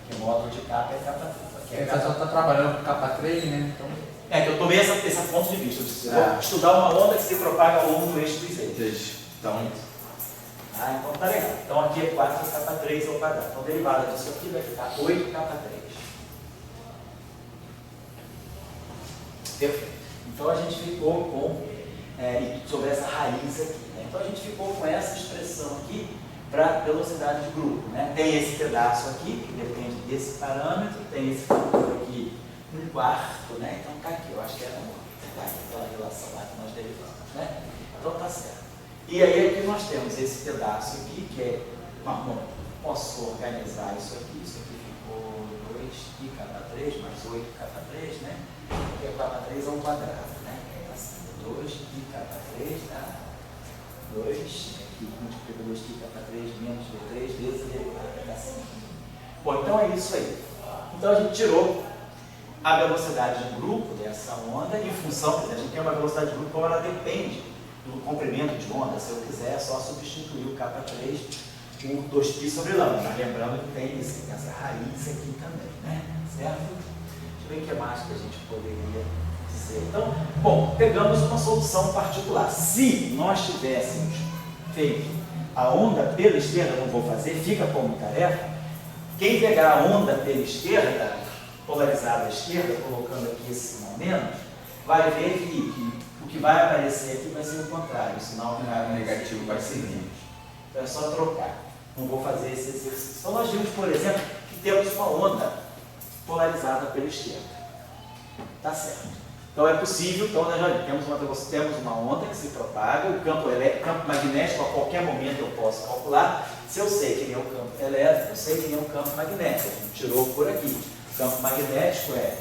Porque o módulo de capa é K3. Você só está trabalhando com K3, né? Então... É que eu tomei esse ponto de vista. Eu vou estudar uma onda que se propaga ao longo do eixo dos eixos. Então, então tá legal. Então aqui é 4K3 ao quadrado. Então a derivada disso aqui vai ficar 8K3. Perfeito. Então a gente ficou com, sobre essa raiz aqui. Né? Então a gente ficou com essa expressão aqui para velocidade de grupo. Né? Tem esse pedaço aqui, que depende desse parâmetro, tem esse fator aqui, 1/4, né? Então está aqui, eu acho que era aquela relação lá que nós derivamos. Né? Então tá certo. E aí aqui nós temos esse pedaço aqui, que é, bom, posso organizar isso aqui ficou 2π3 mais 8π3, né? Porque a π3 é um quadrado, né? Então, assim, 2π3 dá 2, aqui multiplica 2π3 menos V3 vezes a derivada da 5. Bom, então é isso aí. Então a gente tirou a velocidade de grupo dessa onda em função, quer dizer, a gente tem uma velocidade de grupo, como ela depende do comprimento de onda. Se eu quiser, é só substituir o K3 por 2π sobre lambda. Mas lembrando que tem essa raiz aqui também, né? Certo? Deixa eu ver o que mais que a gente poderia dizer. Então, bom, pegamos uma solução particular. Se nós tivéssemos feito a onda pela esquerda, não vou fazer, fica como tarefa. Quem pegar a onda pela esquerda, polarizada à esquerda, colocando aqui esse sinal menos, vai ver que o que vai aparecer aqui vai ser o contrário, o sinal negativo vai ser menos. Então é só trocar. Não vou fazer esse exercício. Então nós vimos, por exemplo, que temos uma onda polarizada pela esquerda. Tá certo. Então é possível, então nós já temos uma onda que se propaga, o campo magnético a qualquer momento eu posso calcular. Se eu sei quem é o campo elétrico, eu sei quem é o campo magnético. A gente tirou por aqui. O campo magnético é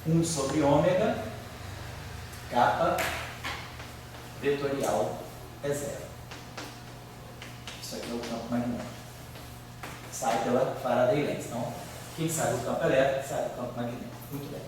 1 sobre ômega, K vetorial é 0. Isso aqui é o campo magnético. Sai pela Faraday Lens. Então, quem sai do campo elétrico, sai do campo magnético. Muito bem.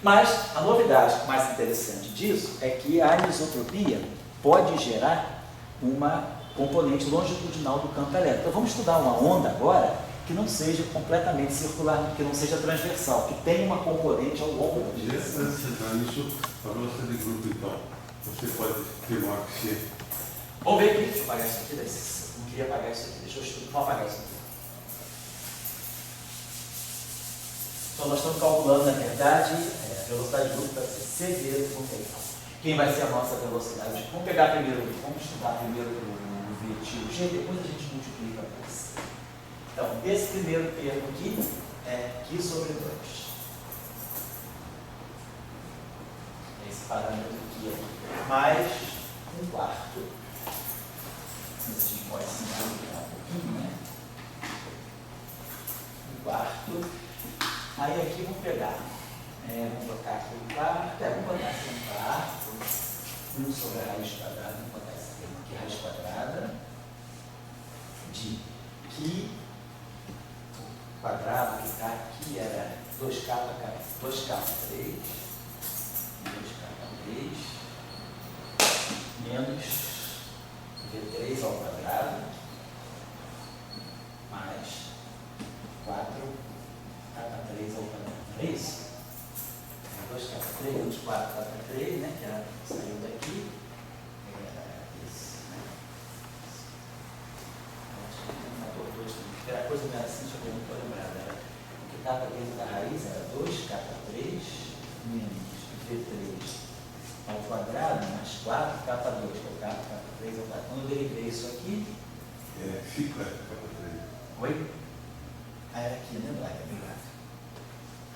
Mas a novidade mais interessante disso é que a anisotropia pode gerar uma componente longitudinal do campo elétrico. Então vamos estudar uma onda agora que não seja completamente circular, que não seja transversal, que tenha uma componente ao longo da direção. Antes de entrar nisso, a velocidade de grupo, então, você pode afirmar que se... Vamos ver aqui, deixa eu apagar isso aqui, não queria apagar isso aqui, deixa eu estudar, vamos apagar isso aqui. Então nós estamos calculando, na verdade, a velocidade de grupo vai ser C vezes o V. Quem vai ser a nossa velocidade? Vamos pegar primeiro, vamos estudar primeiro o V tio G, depois a gente multiplica por C. Então, esse primeiro termo aqui é Q sobre 2. Esse parâmetro aqui é mais 1/4. Esse a gente pode simplificar um pouquinho, né? 1/4. Aí aqui vamos pegar, vamos botar aqui 1/4, vamos botar assim 1/4, 1 sobre a raiz quadrada, vamos botar esse termo aqui, raiz quadrada, de Q quadrado, que está aqui, era 2K3, menos V3 ao quadrado, mais 4K3 ao quadrado. É isso? 2K3 menos 4K3, né? Que era, saiu daqui. Isso, né? Acho que tem um fator 2 também. Era coisa não era assim, deixa eu ver, não estou lembrado. O que estava dentro da raiz era 2K3 menos V3 ao quadrado mais 4K2, que é o K3 ao quadrado. Quando eu derivei isso aqui... Fica K3. Oi? Era aqui, né, Black? Obrigado.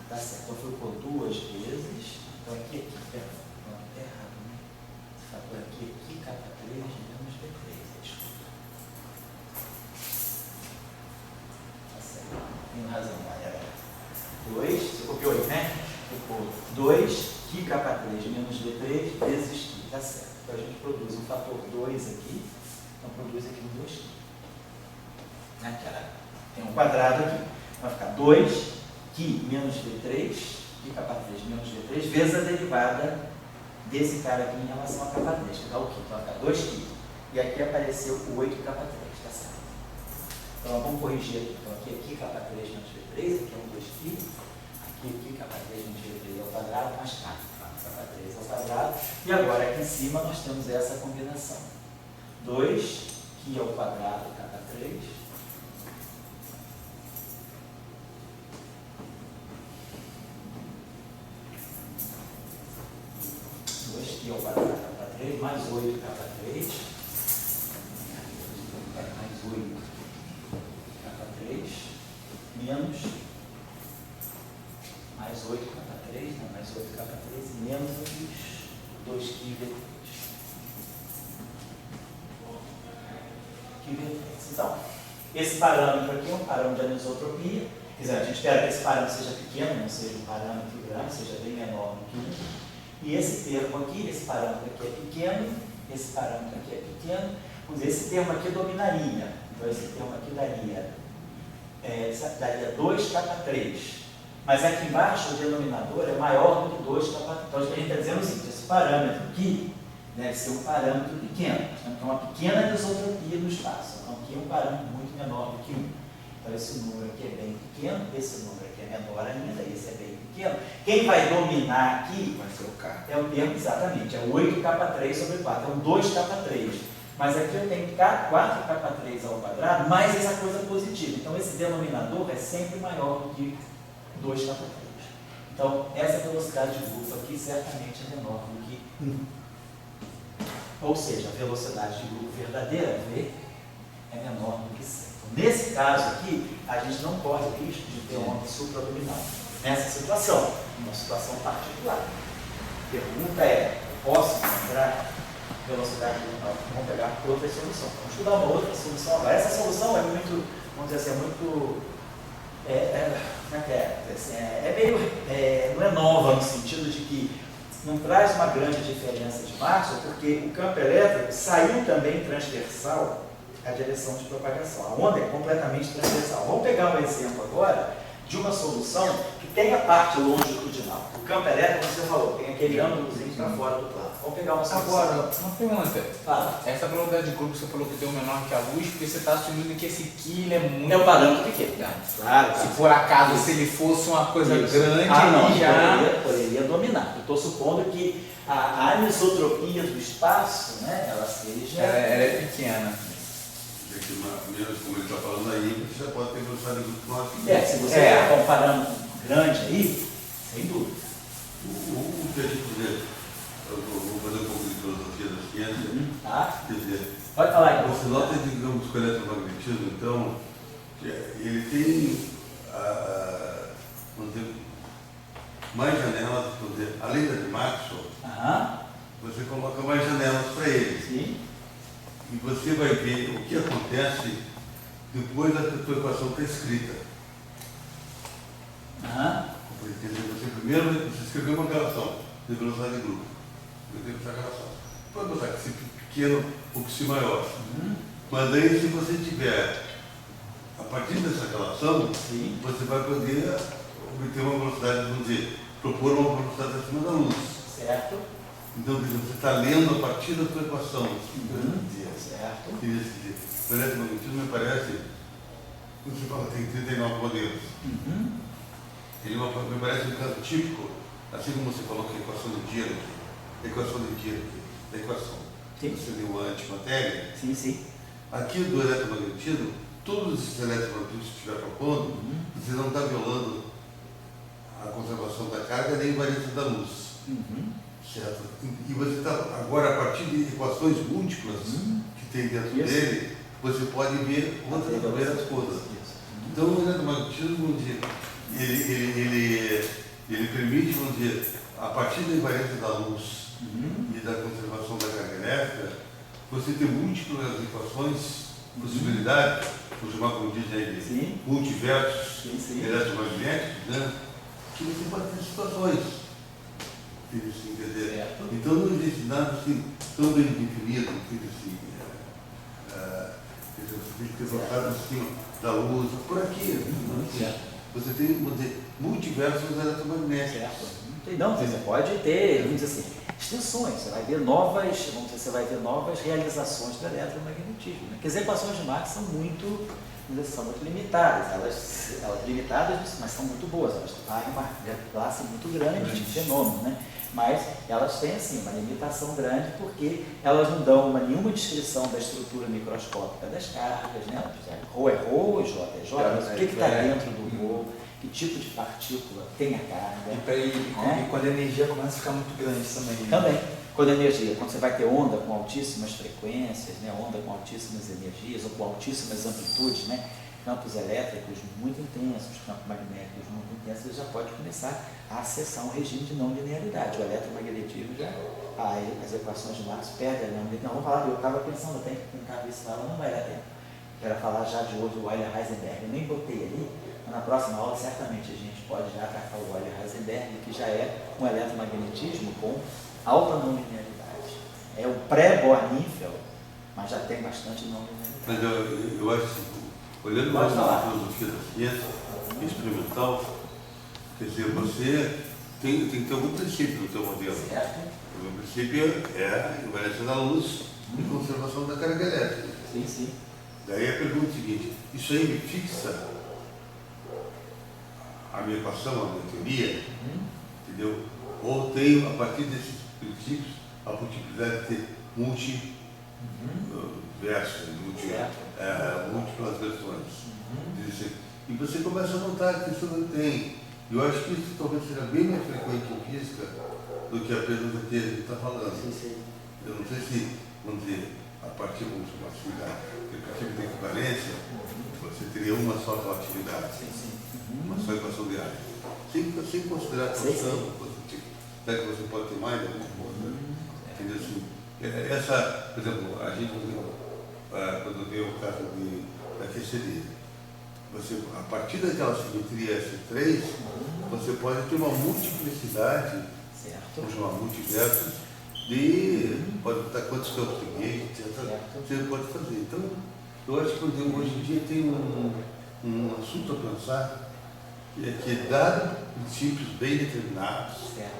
Tá certo. Então ficou 2 vezes. Então aqui, perdão. Não, tá errado, né? Esse fator aqui, K3 menos V3. Desculpa. Tá certo. Tenho razão, era 2, você copiou aí, né? Ficou 2 K3 menos V3 vezes Q, tá certo. Então a gente produz um fator 2 aqui, então produz aqui um 2Q. Tem um quadrado aqui, vai ficar 2Q menos V3, K3 menos V3, vezes a derivada desse cara aqui em relação a K3, que dá o Q, então vai ficar 2Q. E aqui apareceu o 8K3, tá certo. Então nós vamos corrigir aqui. Então aqui K3 menos V3, aqui é um 2Q. Aqui K3 menos V3 ao quadrado, mais K3 ao quadrado. E agora aqui em cima nós temos essa combinação. 2Q ao quadrado, K3. Q ao quadrado K3, mais 8K3, mais 8K3, menos mais 8K3, né? Mais 8K3 menos 2Q V3. que V3. Então, esse parâmetro aqui é um parâmetro de anisotropia. Quer dizer, a gente espera que esse parâmetro seja pequeno, não seja um parâmetro grande, seja bem menor do que 1. E esse termo aqui, esse parâmetro aqui é pequeno, esse parâmetro aqui é pequeno. Vamos dizer, esse termo aqui dominaria. Então, esse termo aqui daria 2K3. Mas aqui embaixo o denominador é maior do que 2K3. Então, a gente está dizendo o seguinte, esse parâmetro aqui deve ser um parâmetro pequeno. Então, uma pequena anisotropia do espaço. Então, aqui é um parâmetro muito menor do que 1. Então, esse número aqui é bem pequeno, esse número aqui é menor ainda, esse é bem pequeno. Quem vai dominar aqui Vai ser o K. é o termo, exatamente, é 8K3 sobre 4, é um 2K3. Mas aqui eu tenho 4K3 ao quadrado, mais essa coisa positiva. Então, esse denominador é sempre maior do que 2K3. Então, essa velocidade de grupo aqui certamente é menor do que 1. Ou seja, a velocidade de grupo verdadeira, V, é menor do que C. Então, nesse caso aqui, a gente não corre o risco de ter onda supraluminal. Nessa situação, uma situação particular. A pergunta é, eu posso encontrar velocidade luminal? Vamos pegar outra solução. Vamos estudar uma outra solução agora. Essa solução é muito, vamos dizer assim, é muito... não é nova no sentido de que não traz uma grande diferença de Maxwell, porque o campo elétrico saiu também transversal à direção de propagação. A onda é completamente transversal. Vamos pegar um exemplo agora de uma solução que tem a parte longitudinal. O campo elétrico, como você falou, tem aquele ângulozinho para fora do plano. Vamos pegar uma solução. Agora, uma pergunta. Fala. Essa velocidade de grupo você falou que deu menor que a luz, porque você está assumindo que esse Ki ele é muito... É um parâmetro pequeno. Claro. Se por acaso, se ele fosse uma coisa Isso. grande, não, ele já... poderia dominar. Eu estou supondo que a anisotropia do espaço, né, ela seja... Ela é pequena. Mesmo como ele está falando aí, você já pode ter velocidade de grupo maior. Se você é um parâmetro grande aí, sem dúvida. O que a gente vê, eu vou fazer um pouco de filosofia da ciência, Tá? quer dizer, Pode falar aí. você nota, digamos, que o eletromagnetismo, então, ele tem, vamos dizer, mais janelas, vamos dizer, além da de Maxwell, você coloca mais janelas para ele. Sim. E você vai ver o que acontece depois da tua equação está escrita. Quer dizer, você primeiro escreveu uma relação de velocidade de grupo. Eu tenho essa relação. Pode botar que se pequeno ou que se maior. Mas aí, se você tiver, a partir dessa relação, Sim. você vai poder obter uma velocidade, vamos dizer, propor uma velocidade acima da luz. Certo. Então, quer dizer, você está lendo a partir da tua equação. Certo. O eletromagnetismo me parece, você fala que tem 39 modelos. Ele me parece um caso típico, assim como você falou que a equação de Dirac, da equação, Sim. você deu a antimatéria. Sim. Aqui do eletromagnetismo, todos esses eletromagnetismos que estiver propondo, você não está violando a conservação da carga nem a invariância da luz. Certo? E você está, agora, a partir de equações múltiplas que tem dentro dele, você pode ver outras coisas. Então, o eletromagnetismo, vamos dizer, ele permite, vamos dizer, a partir da invariância da luz e da conservação da carga elétrica, você ter múltiplas equações, possibilidades, vou chamar como diz aí, de multiversos eletromagnéticos, né? Que você pode ter situações. Então não existe nada assim tão bem definido, você tem que ter voltado acima da luz, por aqui. Você tem, vamos dizer, multiversos eletromagnéticos. Então, você pode ter, vamos dizer assim, extensões, você vai ver novas realizações do eletromagnetismo. Né? Porque as equações de Maxwell são muito limitadas, elas limitadas, mas são muito boas, elas têm uma classe muito grande de fenômenos, né? Mas elas têm assim uma limitação grande porque elas não dão nenhuma descrição da estrutura microscópica das cargas, né? Rho é Rho, J é J, mas o que está dentro do Rho, que tipo de partícula tem a carga. E quando a energia começa a ficar muito grande também. Também. Quando a energia, quando você vai ter onda com altíssimas frequências, né? Onda com altíssimas energias ou com altíssimas amplitudes, né? Campos elétricos muito intensos, campos magnéticos muito intensos, você já pode começar a acessar um regime de não linearidade. O eletromagnetismo já, as equações de Maxwell perdem a não linearidade. Vamos falar, eu estava pensando, eu tenho que brincar isso lá, não vai dar tempo. que era falar já de hoje o Euler Heisenberg. Eu nem botei ali, mas na próxima aula certamente a gente pode já atacar o Euler Heisenberg, que já é um eletromagnetismo com alta não linearidade. É o pré-Bohr-Niefeld, mas já tem bastante não linearidade. Mas eu acho assim, olhando mais para a filosofia da ciência experimental, quer dizer, você tem que ter algum princípio no teu modelo. Certo? O princípio é a invariância da luz e conservação da carga elétrica. Sim, sim. Daí a pergunta é a seguinte, isso aí me fixa a minha equação, a minha teoria, entendeu? Ou tenho, a partir desses princípios, a possibilidade de ter múltiplas versões. E você começa a notar que isso não tem. Eu acho que isso talvez seja bem mais frequente em física do que apenas o que a gente está falando. Sim, sim. Eu não sei se, vamos dizer, a partir de uma relatividade, porque a partir da equivalência, você teria uma só relatividade, uma só equação de área. Sem considerar a função, será que você pode ter mais alguma coisa? Entendeu? Assim, essa, por exemplo, a gente, quando deu o caso da QCD, você, a partir daquela simetria S3, você pode ter uma multiplicidade, vamos chamar multiversos, pode botar quantos campos de Gauge, etc. Você pode fazer. Então, eu acho que hoje em dia tem um assunto a pensar, que dado princípios bem determinados,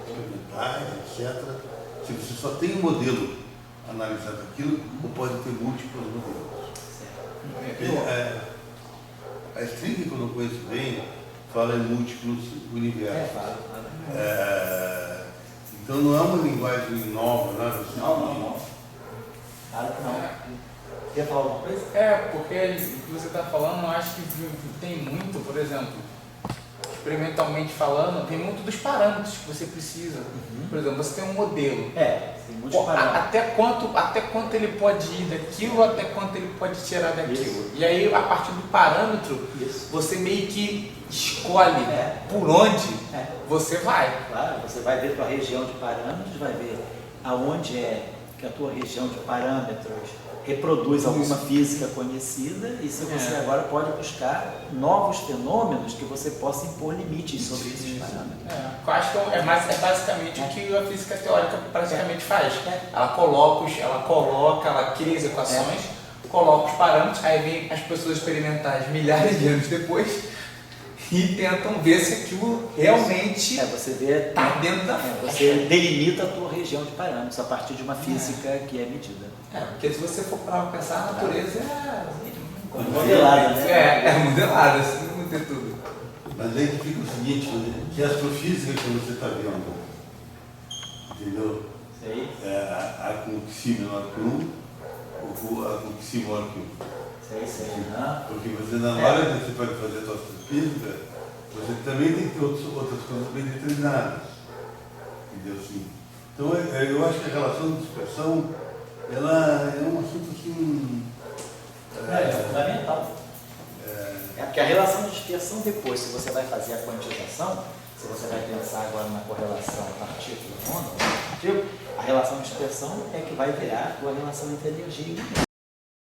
experimentais, etc., se você só tem um modelo analisando aquilo, ou pode ter múltiplos modelos. A string, que eu não conheço bem, fala em múltiplos universos. Então não é uma linguagem nova, nada assim. Não. Claro que não. Quer falar alguma coisa? Porque o que você está falando, eu acho que tem muito, por exemplo, experimentalmente falando, tem muito dos parâmetros que você precisa. Por exemplo, você tem um modelo. Tem muitos parâmetros. Até quanto ele pode ir daquilo, até quanto ele pode tirar daquilo. Isso. E aí, a partir do parâmetro, você meio que escolhe por onde você vai. Claro, você vai ver tua região de parâmetros, vai ver aonde é que a tua região de parâmetros reproduz alguma física conhecida, e se você agora pode buscar novos fenômenos que você possa impor limites sobre esses parâmetros. Eu acho que é basicamente o que a física teórica praticamente faz. Ela cria as equações, coloca os parâmetros, aí vem as pessoas experimentais milhares de anos depois e tentam ver se aquilo realmente está dentro da Você delimita a tua região de parâmetros a partir de uma física que é medida. Porque se você for para pensar, a natureza é modelada, né? É modelada, assim, não tem tudo. Mas aí fica o seguinte, que a astrofísica que você está vendo, entendeu? Sei. A com xi menor que 1, ou a com xi maior que 1. Sei. Porque você, na hora que você pode fazer a sua astrofísica, você também tem que ter outras coisas bem determinadas. Entendeu? Assim. Então, eu acho que a relação de dispersão, ela é um assunto assim... fundamental. Porque a relação de dispersão depois, se você vai fazer a quantização, se você vai pensar agora na correlação partícula-onda, a relação de dispersão é que vai virar a tua relação entre energia e movimento.